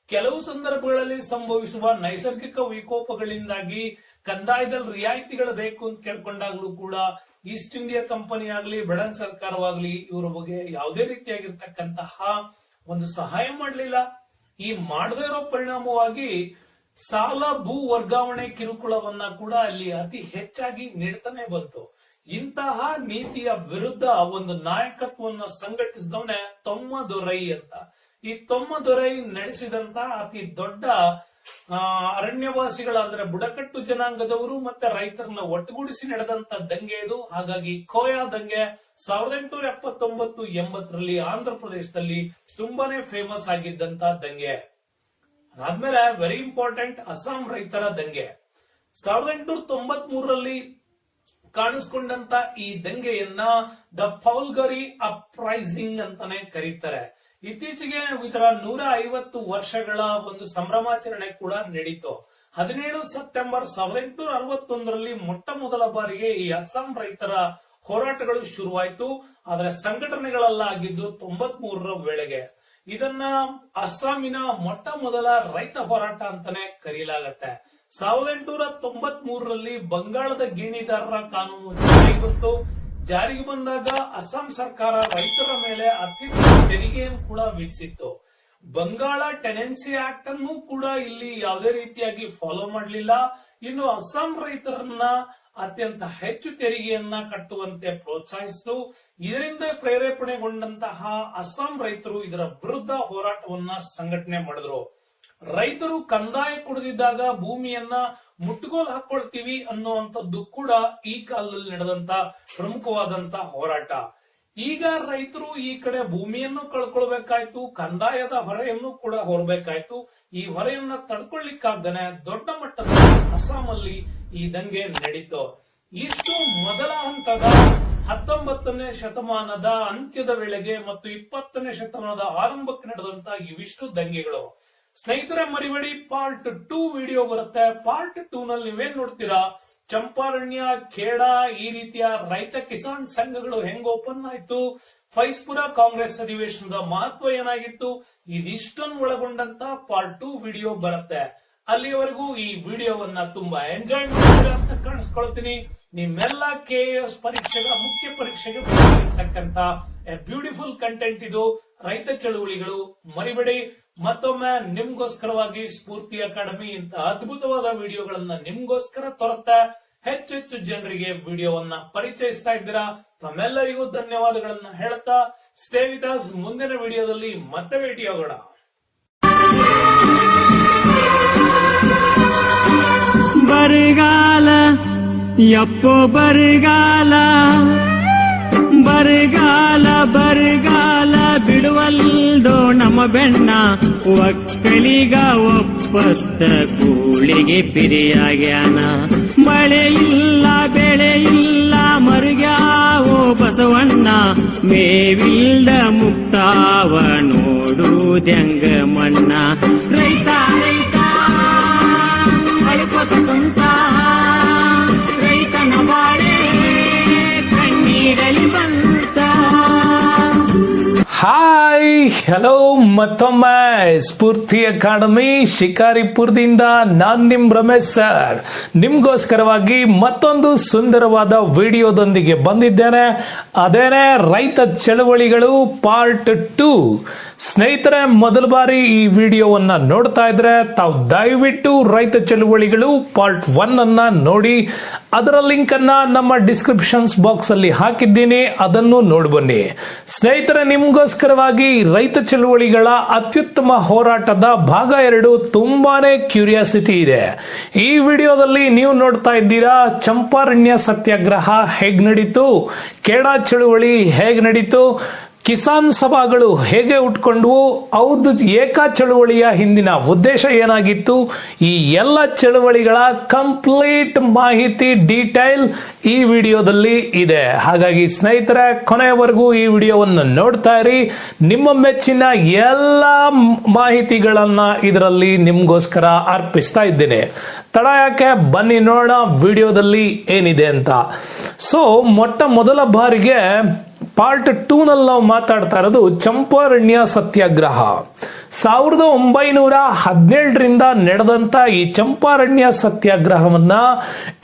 ಕೆಲವು ಸಂದರ್ಭಗಳಲ್ಲಿ ಸಂಭವಿಸುವ ನೈಸರ್ಗಿಕ ವಿಕೋಪಗಳಿಂದಾಗಿ ಕಂದಾಯದಲ್ಲಿ ರಿಯಾಯಿತಿಗಳು ಬೇಕು ಅಂತ ಕೇಳ್ಕೊಂಡಾಗ್ಲೂ ಕೂಡ ಈಸ್ಟ್ ಇಂಡಿಯಾ ಕಂಪನಿ ಆಗ್ಲಿ ಬ್ರಿಟನ್ ಸರ್ಕಾರವಾಗ್ಲಿ ಇವರ ಬಗ್ಗೆ ಯಾವುದೇ ರೀತಿಯಾಗಿರ್ತಕ್ಕಂತಹ ಒಂದು ಸಹಾಯ ಮಾಡಲಿಲ್ಲ. ಈ ಮಾಡದೇ ಇರೋ ಪರಿಣಾಮವಾಗಿ ಸಾಲ ಭೂ ವರ್ಗಾವಣೆ ಕಿರುಕುಳವನ್ನ ಕೂಡ ಅಲ್ಲಿ ಅತಿ ಹೆಚ್ಚಾಗಿ ನೀಡ್ತಾನೆ ಬಂತು. ಇಂತಹ ನೀತಿಯ ವಿರುದ್ಧ ಒಂದು ನಾಯಕತ್ವವನ್ನು ಸಂಘಟಿಸಿದವನೇ ತೊಮ್ಮದೊರೈ ಅಂತ. ಈ ತೊಮ್ಮದೊರೈ ನಡೆಸಿದಂತ ಅತಿ ದೊಡ್ಡ ಅರಣ್ಯವಾಸಿಗಳ ಅಂದ್ರೆ ಬುಡಕಟ್ಟು ಜನಾಂಗದವರು ಮತ್ತೆ ರೈತರನ್ನ ಒಟ್ಟುಗೂಡಿಸಿ ನಡೆದಂತ ದಂಗೆ ಇದು. ಹಾಗಾಗಿ ಕೋಯಾ ದಂಗೆ 1879-80ರಲ್ಲಿ ಆಂಧ್ರ ಪ್ರದೇಶದಲ್ಲಿ ತುಂಬಾನೇ ಫೇಮಸ್ ಆಗಿದ್ದಂತ ದಂಗೆ. ಅದಾದ್ಮೇಲೆ ವೆರಿ ಇಂಪಾರ್ಟೆಂಟ್ ಅಸ್ಸಾಂ ರೈತರ ದಂಗೆ 1893ರಲ್ಲಿ ಕಾಣಿಸ್ಕೊಂಡಂತ ಈ ದಂಗೆಯನ್ನ ದ ಫೌಲ್ಗರಿ ಅಪ್ರೈಸಿಂಗ್ ಅಂತಾನೆ ಕರೀತಾರೆ. ಇತ್ತೀಚೆಗೆ ಇದರ 150 ವರ್ಷಗಳ ಒಂದು ಸಂಭ್ರಮಾಚರಣೆ ಕೂಡ ನಡೀತು. 17 ಸೆಪ್ಟೆಂಬರ್ 1861ರಲ್ಲಿ ಮೊಟ್ಟ ಮೊದಲ ಬಾರಿಗೆ ಈ ಅಸ್ಸಾಂ ರೈತರ ಹೋರಾಟಗಳು ಶುರುವಾಯಿತು. ಆದರೆ ಸಂಘಟನೆಗಳಲ್ಲಾಗಿದ್ದು 93ರ ವೇಳೆಗೆ. ಇದನ್ನ ಅಸ್ಸಾಮಿನ ಮೊಟ್ಟ ಮೊದಲ ರೈತ ಹೋರಾಟ ಅಂತಾನೆ ಕರೆಯಲಾಗತ್ತೆ. 1893ರಲ್ಲಿ ಬಂಗಾಳದ ಗೇಣಿದಾರರ ಕಾನೂನು ಜಾರಿಗೆ ಬಂತು. ಜಾರಿಗೆ ಬಂದಾಗ ಅಸ್ಸಾಂ ಸರ್ಕಾರ ರೈತರ ಮೇಲೆ ಅತ್ಯಂತ ತೆರಿಗೆಯನ್ನು ಕೂಡ ವಿಧಿಸಿತ್ತು. ಬಂಗಾಳ ಟೆನೆನ್ಸಿ ಆಕ್ಟ್ ಅನ್ನು ಕೂಡ ಇಲ್ಲಿ ಯಾವುದೇ ರೀತಿಯಾಗಿ ಫಾಲೋ ಮಾಡಲಿಲ್ಲ. ಇನ್ನು ಅಸ್ಸಾಂ ರೈತರನ್ನ ಅತ್ಯಂತ ಹೆಚ್ಚು ತೆರಿಗೆಯನ್ನ ಕಟ್ಟುವಂತೆ ಪ್ರೋತ್ಸಾಹಿಸಿತು. ಇದರಿಂದ ಪ್ರೇರೇಪಣೆಗೊಂಡಂತಹ ಅಸ್ಸಾಂ ರೈತರು ಇದರ ವಿರುದ್ಧ ಹೋರಾಟವನ್ನ ಸಂಘಟನೆ ಮಾಡಿದ್ರು. ರೈತರು ಕಂದಾಯ ಕೊಡದಿದ್ದಾಗ ಭೂಮಿಯನ್ನ ಮುಟ್ಟುಗೋಲು ಹಾಕೊಳ್ತೀವಿ ಅನ್ನುವಂಥದ್ದು ಕೂಡ ಈ ಕಾಲದಲ್ಲಿ ನಡೆದಂತ ಪ್ರಮುಖವಾದಂತ ಹೋರಾಟ. ಈಗ ರೈತರು ಈ ಕಡೆ ಭೂಮಿಯನ್ನು ಕಳ್ಕೊಳ್ಬೇಕಾಯ್ತು, ಕಂದಾಯದ ಹೊರೆಯನ್ನು ಕೂಡ ಹೊರಬೇಕಾಯ್ತು. ಈ ಹೊರೆಯನ್ನ ತಡ್ಕೊಳ್ಳಿಕ್ಕಾಗ್ದೇನೆ ದೊಡ್ಡ ಮಟ್ಟದ ಅಸ್ಸಾಮಲ್ಲಿ ಈ ದಂಗೆ ನಡೀತು. ಇಷ್ಟು ಮೊದಲ ಹಂತದ 19ನೇ ಶತಮಾನದ ಅಂತ್ಯದ ವೇಳೆಗೆ ಮತ್ತು 20ನೇ ಶತಮಾನದ ಆರಂಭಕ್ಕೆ ನಡೆದಂತ ಇವಿಷ್ಟು ದಂಗೆಗಳು. ಸ್ನೇಹಿತರೆ ಮರಿಬೇಡಿ, ಪಾರ್ಟ್ 2 ವಿಡಿಯೋ ಬರುತ್ತೆ. ಪಾರ್ಟ್ 2 ನಲ್ಲಿ ನೀವೇನ್ ನೋಡ್ತೀರಾ, ಚಂಪಾರಣ್ಯ, ಖೇಡಾ ಈ ರೀತಿಯ ರೈತ ಕಿಸಾನ್ ಸಂಘಗಳು ಹೆಂಗ್ ಓಪನ್ ಆಯ್ತು, ಫೈಸ್ಪುರ ಕಾಂಗ್ರೆಸ್ ಅಧಿವೇಶನದ ಮಹತ್ವ ಏನಾಗಿತ್ತು, ಇದಿಷ್ಟನ್ನು ಒಳಗೊಂಡಂತ ಪಾರ್ಟ್ 2 ವಿಡಿಯೋ ಬರುತ್ತೆ. ಅಲ್ಲಿಯವರೆಗೂ ಈ ವಿಡಿಯೋವನ್ನ ತುಂಬಾ ಎಂಜಾಯ್ ಮಾಡ್ತೀರಾ ಅಂತ ಕಾಣಿಸ್ಕೊಳ್ತೀನಿ. ನಿಮ್ಮೆಲ್ಲ KAS ಪರೀಕ್ಷೆಗಳ ಮುಖ್ಯ ಪರೀಕ್ಷೆಗೆ ಬಂದಿರತಕ್ಕಂತ ಬ್ಯೂಟಿಫುಲ್ ಕಂಟೆಂಟ್ ಇದು. ರೈತ ಚಳುವಳಿಗಳು ಮರಿಬೇಡಿ. ಮತ್ತೊಮ್ಮೆ ನಿಮ್ಗೋಸ್ಕರವಾಗಿ ಸ್ಫೂರ್ತಿ ಅಕಾಡೆಮಿ ಇಂತ ಅದ್ಭುತವಾದ ವಿಡಿಯೋಗಳನ್ನ ನಿಮ್ಗೋಸ್ಕರ ತರುತ್ತೆ. ಹೆಚ್ಚೆಚ್ಚು ಜನರಿಗೆ ವಿಡಿಯೋವನ್ನ ಪರಿಚಯಿಸ್ತಾ ಇದ್ದೀರಾ. ತಮ್ಮೆಲ್ಲರಿಗೂ ಧನ್ಯವಾದಗಳನ್ನ ಹೇಳ್ತಾ ಸ್ಟೇ ವಿತ್ ಅಸ್. ಮುಂದಿನ ವಿಡಿಯೋದಲ್ಲಿ ಮತ್ತೆ ಭೇಟಿಯಾಗೋಣ. ಬರಗಾಲ ಯಪ್ಪೋ ಬರಗಾಲ, ಬರಗಾಲ ಬರಗಾಲ ಬಿಡುವಲ್ದೋ ನಮ್ಮ ಬೆಣ್ಣ, ಒಕ್ಕಲಿಗ ಒಪ್ಪತ್ತ ಕೂಳಿಗೆ ಪಿರಿಯಾಗ್ಯಾನ. ಮಳೆ ಇಲ್ಲ ಬೆಳೆ ಇಲ್ಲ ಮರುಗ್ಯಾವೋ ಬಸವಣ್ಣ, ಮೇವಿಲ್ದ ಮುಕ್ತಾವ ನೋಡುವುದ್ಯಂಗ ಮಣ್ಣ. ರೈತ ರೈತ ಅಳ್ಕೋತ ಕುಂತ ರೈತನ ಬಾಳೆ ಕಣ್ಣೀರಲ್ಲಿ ಬಂತ. ಹಾಯ್, ಹಲೋ, ಮತ್ತೊಮ್ಮೆ ಸ್ಫೂರ್ತಿ ಅಕಾಡೆಮಿ ಶಿಕಾರಿಪುರದಿಂದ ನಾನ್ ನಿಮ್ ರಮೇಶ್ ಸರ್ ನಿಮ್ಗೋಸ್ಕರವಾಗಿ ಮತ್ತೊಂದು ಸುಂದರವಾದ ವಿಡಿಯೋದೊಂದಿಗೆ ಬಂದಿದ್ದೇನೆ. ಅದೇನೆ ರೈತ ಚಳವಳಿಗಳು ಪಾರ್ಟ್ 2. ಸ್ನೇಹಿತರೆ, ಮೊದಲ ಬಾರಿ ಈ ವಿಡಿಯೋವನ್ನ ನೋಡ್ತಾ ಇದ್ರೆ ತಾವು ದಯವಿಟ್ಟು ರೈತ ಚಳುವಳಿಗಳು ಪಾರ್ಟ್ 1 ಅನ್ನ ನೋಡಿ. ಅದರ ಲಿಂಕ್ ಅನ್ನ ನಮ್ಮ ಡಿಸ್ಕ್ರಿಪ್ಷನ್ಸ್ ಬಾಕ್ಸ್ ಅಲ್ಲಿ ಹಾಕಿದ್ದೀನಿ, ಅದನ್ನು ನೋಡ್ಬನ್ನಿ. ಸ್ನೇಹಿತರೆ, ನಿಮ್ಗೋಸ್ಕರವಾಗಿ ರೈತ ಚಳುವಳಿಗಳ ಅತ್ಯುತ್ತಮ ಹೋರಾಟದ ಭಾಗ 2 ತುಂಬಾನೇ ಕ್ಯೂರಿಯಾಸಿಟಿ ಇದೆ. ಈ ವಿಡಿಯೋದಲ್ಲಿ ನೀವು ನೋಡ್ತಾ ಇದ್ದೀರಾ ಚಂಪಾರಣ್ಯ ಸತ್ಯಾಗ್ರಹ ಹೇಗ್ ನಡೀತು, ಖೇಡಾ ಚಳುವಳಿ ಹೇಗ್ ನಡೀತು, ಕಿಸಾನ್ ಸಭಾಗಳು ಹೇಗೆ ಉಟ್ಕೊಂಡ್ವು, ಹೌದು ಏಕ ಚಳುವಳಿಯ ಹಿಂದಿನ ಉದ್ದೇಶ ಏನಾಗಿತ್ತು, ಈ ಎಲ್ಲ ಚಳುವಳಿಗಳ ಕಂಪ್ಲೀಟ್ ಮಾಹಿತಿ ಡೀಟೈಲ್ ಈ ವಿಡಿಯೋದಲ್ಲಿ ಇದೆ. ಹಾಗಾಗಿ ಸ್ನೇಹಿತರೆ, ಕೊನೆಯವರೆಗೂ ಈ ವಿಡಿಯೋವನ್ನು ನೋಡ್ತಾ ಇರಿ. ನಿಮ್ಮ ಮೆಚ್ಚಿನ ಎಲ್ಲ ಮಾಹಿತಿಗಳನ್ನ ಇದರಲ್ಲಿ ನಿಮ್ಗೋಸ್ಕರ ಅರ್ಪಿಸ್ತಾ ಇದ್ದೇನೆ. ತಡ ಯಾಕೆ, ಬನ್ನಿ ನೋಡೋಣ ವಿಡಿಯೋದಲ್ಲಿ ಏನಿದೆ ಅಂತ. ಸೊ ಮೊಟ್ಟ ಮೊದಲ ಬಾರಿಗೆ ಪಾರ್ಟ್ 2 ನಲ್ಲಿ ನಾವು ಮಾತಾಡ್ತಾ ಇರೋದು ಚಂಪಾರಣ್ಯ ಸತ್ಯಾಗ್ರಹ. 1917ರಿಂದ ನಡೆದಂತ ಈ ಚಂಪಾರಣ್ಯ ಸತ್ಯಾಗ್ರಹವನ್ನ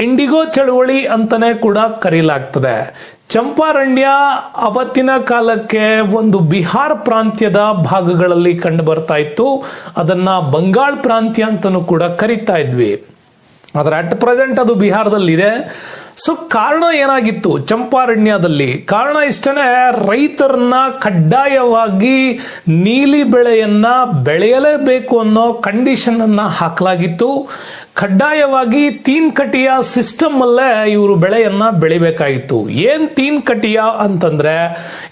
ಇಂಡಿಗೋ ಚಳವಳಿ ಅಂತಾನೆ ಕೂಡ ಕರೆಯಲಾಗ್ತದೆ. ಚಂಪಾರಣ್ಯ ಅವತ್ತಿನ ಕಾಲಕ್ಕೆ ಒಂದು ಬಿಹಾರ್ ಪ್ರಾಂತ್ಯದ ಭಾಗಗಳಲ್ಲಿ ಕಂಡು ಬರ್ತಾ ಇತ್ತು. ಅದನ್ನ ಬಂಗಾಳ ಪ್ರಾಂತ್ಯ ಅಂತಾನೂ ಕೂಡ ಕರಿತಾ ಇದ್ವಿ. ಆದ್ರೆ ಅಟ್ ಪ್ರೆಸೆಂಟ್ ಅದು ಬಿಹಾರದಲ್ಲಿದೆ. ಸೊ ಕಾರಣ ಏನಾಗಿತ್ತು ಚಂಪಾರಣ್ಯದಲ್ಲಿ? ಕಾರಣ ಇಷ್ಟನೇ, ರೈತರನ್ನ ಕಡ್ಡಾಯವಾಗಿ ನೀಲಿ ಬೆಳೆಯನ್ನ ಬೆಳೆಯಲೇಬೇಕು ಅನ್ನೋ ಕಂಡೀಷನ್ ಅನ್ನ ಹಾಕಲಾಗಿತ್ತು. ಕಡ್ಡಾಯವಾಗಿ ತೀನ್ ಕಟಿಯ ಸಿಸ್ಟಮ್ ಅಲ್ಲೇ ಇವರು ಬೆಳೆಯನ್ನ ಬೆಳಿಬೇಕಾಗಿತ್ತು. ಏನ್ ತೀನ್ ಕಟಿಯ ಅಂತಂದ್ರೆ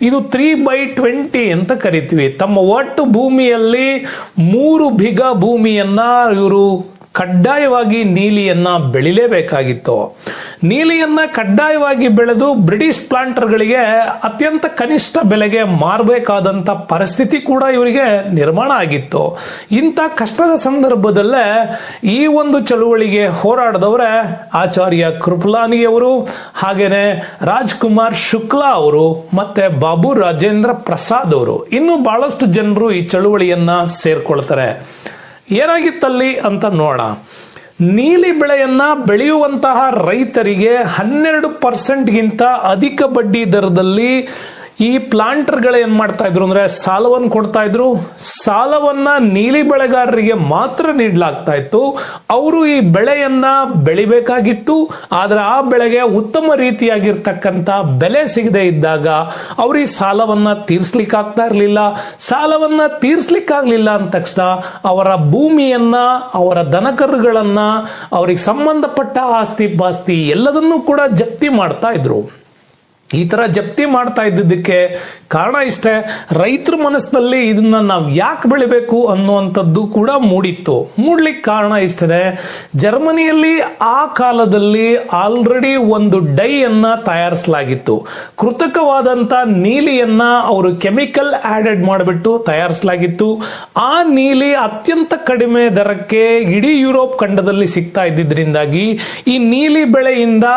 ಇದು 3/20 ಅಂತ ಕರಿತೀವಿ. ತಮ್ಮ ಒಟ್ಟು ಭೂಮಿಯಲ್ಲಿ 3 ಬಿಗ ಭೂಮಿಯನ್ನ ಇವರು ಕಡ್ಡಾಯವಾಗಿ ನೀಲಿಯನ್ನ ಬೆಳಿಲೇಬೇಕಾಗಿತ್ತು. ನೀಲಿಯನ್ನ ಕಡ್ಡಾಯವಾಗಿ ಬೆಳೆದು ಬ್ರಿಟಿಷ್ ಪ್ಲಾಂಟರ್ಗಳಿಗೆ ಅತ್ಯಂತ ಕನಿಷ್ಠ ಬೆಲೆಗೆ ಮಾರಬೇಕಾದಂತ ಪರಿಸ್ಥಿತಿ ಕೂಡ ಇವರಿಗೆ ನಿರ್ಮಾಣ ಆಗಿತ್ತು. ಇಂಥ ಕಷ್ಟದ ಸಂದರ್ಭದಲ್ಲೇ ಈ ಒಂದು ಚಳುವಳಿಗೆ ಹೋರಾಡಿದವರೇ ಆಚಾರ್ಯ ಕೃಪಲಾನಿಯವರು, ಹಾಗೇನೆ ರಾಜ್ಕುಮಾರ್ ಶುಕ್ಲಾ ಅವರು, ಮತ್ತೆ ಬಾಬು ರಾಜೇಂದ್ರ ಪ್ರಸಾದ್ ಅವರು. ಇನ್ನು ಬಹಳಷ್ಟು ಜನರು ಈ ಚಳುವಳಿಯನ್ನ ಸೇರ್ಕೊಳ್ತಾರೆ. ಏನಾಗಿತ್ತಲ್ಲಿ ಅಂತ ನೋಡೋಣ. ನೀಲಿ ಬೆಳೆಯನ್ನ ಬೆಳೆಯುವಂತಹ ರೈತರಿಗೆ 12% ಅಧಿಕ ಬಡ್ಡಿ ದರದಲ್ಲಿ ಈ ಪ್ಲಾಂಟರ್ಗಳು ಏನ್ ಮಾಡ್ತಾ ಇದ್ರು ಅಂದ್ರೆ ಸಾಲವನ್ನು ಕೊಡ್ತಾ ಇದ್ರು. ಸಾಲವನ್ನ ನೀಲಿ ಬೆಳೆಗಾರರಿಗೆ ಮಾತ್ರ ನೀಡಲಾಗ್ತಾ ಇತ್ತು. ಅವರು ಈ ಬೆಳೆಯನ್ನ ಬೆಳಿಬೇಕಾಗಿತ್ತು. ಆದ್ರೆ ಆ ಬೆಳೆಗೆ ಉತ್ತಮ ರೀತಿಯಾಗಿರ್ತಕ್ಕಂಥ ಬೆಲೆ ಸಿಗದೆ ಇದ್ದಾಗ ಅವ್ರು ಈ ಸಾಲವನ್ನ ತೀರ್ಸ್ಲಿಕ್ಕಾಗ್ತಾ ಇರ್ಲಿಲ್ಲ. ಸಾಲವನ್ನ ತೀರ್ಸ್ಲಿಕ್ಕಾಗ್ಲಿಲ್ಲ ಅಂದ ತಕ್ಷಣ ಅವರ ಭೂಮಿಯನ್ನ, ಅವರ ದನಕರುಗಳನ್ನ, ಅವ್ರಿಗೆ ಸಂಬಂಧಪಟ್ಟ ಆಸ್ತಿ ಪಾಸ್ತಿ ಎಲ್ಲದನ್ನೂ ಕೂಡ ಜಪ್ತಿ ಮಾಡ್ತಾ ಇದ್ರು. ಈ ತರ ಜಪ್ತಿ ಮಾಡ್ತಾ ಇದ್ದಿದ್ದಕ್ಕೆ ಕಾರಣ ಇಷ್ಟೇ, ರೈತರ ಮನಸ್ಸಿನಲ್ಲಿ ಇದನ್ನ ನಾವು ಯಾಕೆ ಬೆಳಿಬೇಕು ಅನ್ನುವಂಥದ್ದು ಕೂಡ ಮೂಡ್ಲಿಕ್ಕೆ ಕಾರಣ ಇಷ್ಟೇ. ಜರ್ಮನಿಯಲ್ಲಿ ಆ ಕಾಲದಲ್ಲಿ ಆಲ್ರೆಡಿ ಒಂದು ಡೈ ಅನ್ನ ತಯಾರಿಸಲಾಗಿತ್ತು. ಕೃತಕವಾದಂತ ನೀಲಿಯನ್ನ ಅವರು ಕೆಮಿಕಲ್ ಆಡೆಡ್ ಮಾಡಿಬಿಟ್ಟು ತಯಾರಿಸಲಾಗಿತ್ತು. ಆ ನೀಲಿ ಅತ್ಯಂತ ಕಡಿಮೆ ದರಕ್ಕೆ ಇಡೀ ಯುರೋಪ್ ಖಂಡದಲ್ಲಿ ಸಿಗ್ತಾ ಇದ್ದಿದ್ರಿಂದಾಗಿ ಈ ನೀಲಿ ಬೆಳೆಯಿಂದ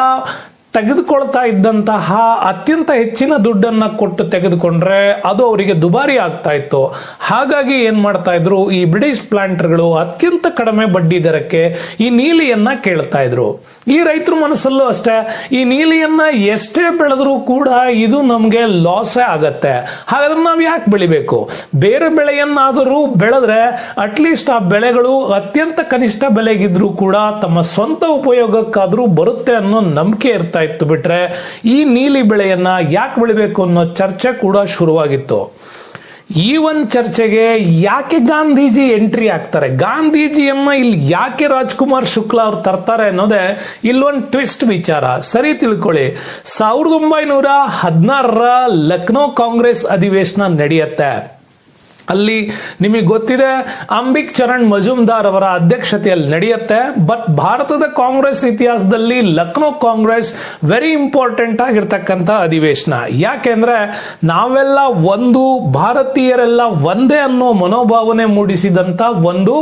ತೆಗೆದುಕೊಳ್ತಾ ಇದ್ದಂತಹ ಅತ್ಯಂತ ಹೆಚ್ಚಿನ ದುಡ್ಡನ್ನ ಕೊಟ್ಟು ತೆಗೆದುಕೊಂಡ್ರೆ ಅದು ಅವರಿಗೆ ದುಬಾರಿ ಆಗ್ತಾ ಇತ್ತು. ಹಾಗಾಗಿ ಏನ್ ಮಾಡ್ತಾ ಇದ್ರು, ಈ ಬ್ರಿಟಿಷ್ ಪ್ಲಾಂಟರ್ಗಳು ಅತ್ಯಂತ ಕಡಿಮೆ ಬಡ್ಡಿ ದರಕ್ಕೆ ಈ ನೀಲಿಯನ್ನ ಕೇಳ್ತಾ ಇದ್ರು. ಈ ರೈತರ ಮನಸ್ಸಲ್ಲೂ ಅಷ್ಟೇ, ಈ ನೀಲಿಯನ್ನ ಎಷ್ಟೇ ಬೆಳೆದ್ರೂ ಕೂಡ ಇದು ನಮ್ಗೆ ಲಾಸೇ ಆಗತ್ತೆ. ಹಾಗಾದ್ರೆ ನಾವ್ ಯಾಕೆ ಬೆಳಿಬೇಕು? ಬೇರೆ ಬೆಳೆಯನ್ನಾದರೂ ಬೆಳೆದ್ರೆ ಅಟ್ಲೀಸ್ಟ್ ಆ ಬೆಳೆಗಳು ಅತ್ಯಂತ ಕನಿಷ್ಠ ಬೆಲೆಗಿದ್ರು ಕೂಡ ತಮ್ಮ ಸ್ವಂತ ಉಪಯೋಗಕ್ಕಾದ್ರೂ ಬರುತ್ತೆ ಅನ್ನೋ ನಂಬಿಕೆ ಇರ್ತಾ ಇತ್ತು. ಬಿಟ್ರೆ ಈ ನೀಲಿ ಬೆಳೆಯನ್ನ ಯಾಕೆ ಬೆಳಿಬೇಕು ಅನ್ನೋ ಚರ್ಚೆ ಕೂಡ ಶುರುವಾಗಿತ್ತು. ಈ ಒಂದು ಚರ್ಚೆಗೆ ಯಾಕೆ ಗಾಂಧೀಜಿ ಎಂಟ್ರಿ ಆಗ್ತಾರೆ, ಗಾಂಧೀಜಿಯನ್ನ ಇಲ್ಲಿ ಯಾಕೆ ರಾಜ್ಕುಮಾರ್ ಶುಕ್ಲಾ ಅವ್ರು ತರ್ತಾರೆ ಅನ್ನೋದೇ ಇಲ್ಲೊಂದು ಟ್ವಿಸ್ಟ್ ವಿಚಾರ. ಸರಿ ತಿಳ್ಕೊಳ್ಳಿ. 1916ರ ಲಕ್ನೋ ಕಾಂಗ್ರೆಸ್ ಅಧಿವೇಶನ ನಡೆಯುತ್ತೆ. ಅಲ್ಲಿ ನಿಮಗೆ ಗೊತ್ತಿದೆ ಅಂಬಿಕ್ ಚರಣ್ ಮಜುಮ್ದಾರ್ ಅವರ ಅಧ್ಯಕ್ಷತೆಯಲ್ಲಿ ನಡೆಯುತ್ತೆ. ಬಟ್ ಭಾರತದ ಕಾಂಗ್ರೆಸ್ ಇತಿಹಾಸದಲ್ಲಿ ಲಕ್ನೋ ಕಾಂಗ್ರೆಸ್ ವೆರಿ ಇಂಪಾರ್ಟೆಂಟ್ ಆಗಿರ್ತಕ್ಕಂಥ ಅಧಿವೇಶನ. ಯಾಕೆಂದ್ರೆ ನಾವೆಲ್ಲ ಒಂದು, ಭಾರತೀಯರೆಲ್ಲ ಒಂದೇ ಅನ್ನೋ ಮನೋಭಾವನೆ ಮೂಡಿಸಿದಂತ ಒಂದು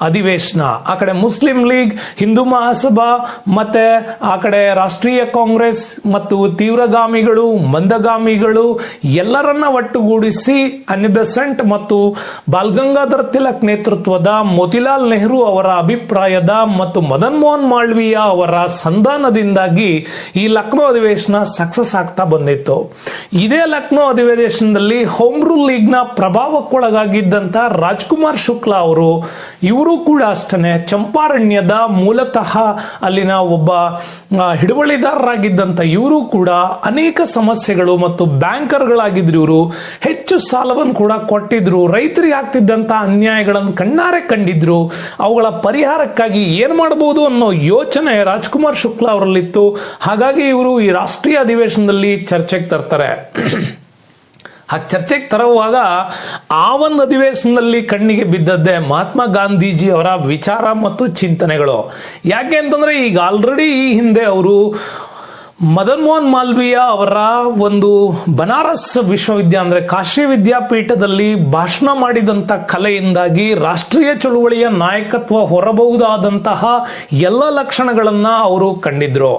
ಅಧಿವೇಶನ. ಆ ಕಡೆ ಮುಸ್ಲಿಂ ಲೀಗ್, ಹಿಂದೂ ಮಹಾಸಭಾ, ಮತ್ತೆ ಆ ಕಡೆ ರಾಷ್ಟ್ರೀಯ ಕಾಂಗ್ರೆಸ್ ಮತ್ತು ತೀವ್ರಗಾಮಿಗಳು, ಮಂದಗಾಮಿಗಳು ಎಲ್ಲರನ್ನ ಒಟ್ಟುಗೂಡಿಸಿ ಅನ್ನಿ ಬೆಸೆಂಟ್ ಮತ್ತು ಬಾಲ್ ಗಂಗಾಧರ್ ತಿಲಕ್ ನೇತೃತ್ವದ ಮೋತಿಲಾಲ್ ನೆಹರು ಅವರ ಅಭಿಪ್ರಾಯದ ಮತ್ತು ಮದನ್ ಮೋಹನ್ ಮಾಳ್ವೀಯ ಅವರ ಸಂಧಾನದಿಂದಾಗಿ ಈ ಲಕ್ನೋ ಅಧಿವೇಶನ ಸಕ್ಸಸ್ ಆಗ್ತಾ ಬಂದಿತ್ತು. ಇದೇ ಲಕ್ನೋ ಅಧಿವೇಶನದಲ್ಲಿ ಹೋಮ್ ರೂಲ್ ಲೀಗ್ ನ ಪ್ರಭಾವಕ್ಕೊಳಗಾಗಿದ್ದಂತ ರಾಜ್ಕುಮಾರ್ ಶುಕ್ಲಾ ಇವರು ಕೂಡ ಅಷ್ಟೇ ಚಂಪಾರಣ್ಯದ ಮೂಲತಃ ಅಲ್ಲಿನ ಒಬ್ಬ ಹಿಡುವಳಿದಾರರಾಗಿದ್ದಂತ ಇವರು ಕೂಡ ಅನೇಕ ಸಮಸ್ಯೆಗಳು ಮತ್ತು ಬ್ಯಾಂಕರ್ಗಳಾಗಿದ್ರು. ಇವರು ಹೆಚ್ಚು ಸಾಲವನ್ನು ಕೂಡ ಕೊಟ್ಟಿದ್ರು. ರೈತರಿಗೆ ಆಗ್ತಿದ್ದಂತ ಅನ್ಯಾಯಗಳನ್ನು ಕಣ್ಣಾರೆ ಕಂಡಿದ್ರು. ಅವುಗಳ ಪರಿಹಾರಕ್ಕಾಗಿ ಏನ್ ಮಾಡಬಹುದು ಅನ್ನೋ ಯೋಚನೆ ರಾಜ್ಕುಮಾರ್ ಶುಕ್ಲಾ ಅವರಲ್ಲಿತ್ತು. ಹಾಗಾಗಿ ಇವರು ಈ ರಾಷ್ಟ್ರೀಯ ಅಧಿವೇಶನದಲ್ಲಿ ಚರ್ಚೆಗೆ ತರ್ತಾರೆ. ಆ ಚರ್ಚೆಗೆ ತರುವಾಗ ಆ ಒಂದು ಅಧಿವೇಶನದಲ್ಲಿ ಕಣ್ಣಿಗೆ ಬಿದ್ದದ್ದೇ ಮಹಾತ್ಮ ಗಾಂಧೀಜಿ ಅವರ ವಿಚಾರ ಮತ್ತು ಚಿಂತನೆಗಳು. ಯಾಕೆ ಅಂತಂದ್ರೆ ಈಗ ಆಲ್ರೆಡಿ ಈ ಹಿಂದೆ ಅವರು ಮದನ್ ಮೋಹನ್ ಮಾಲ್ವೀಯ ಅವರ ಒಂದು ಬನಾರಸ್ ವಿಶ್ವವಿದ್ಯಾಲಯ ಅಂದ್ರೆ ಕಾಶಿ ವಿದ್ಯಾಪೀಠದಲ್ಲಿ ಭಾಷಣ ಮಾಡಿದಂತ ಕಲೆಯಿಂದಾಗಿ ರಾಷ್ಟ್ರೀಯ ಚಳುವಳಿಯ ನಾಯಕತ್ವ ಹೊರಬಹುದಾದಂತಹ ಎಲ್ಲ ಲಕ್ಷಣಗಳನ್ನ ಅವರು ಕಂಡಿದ್ರು.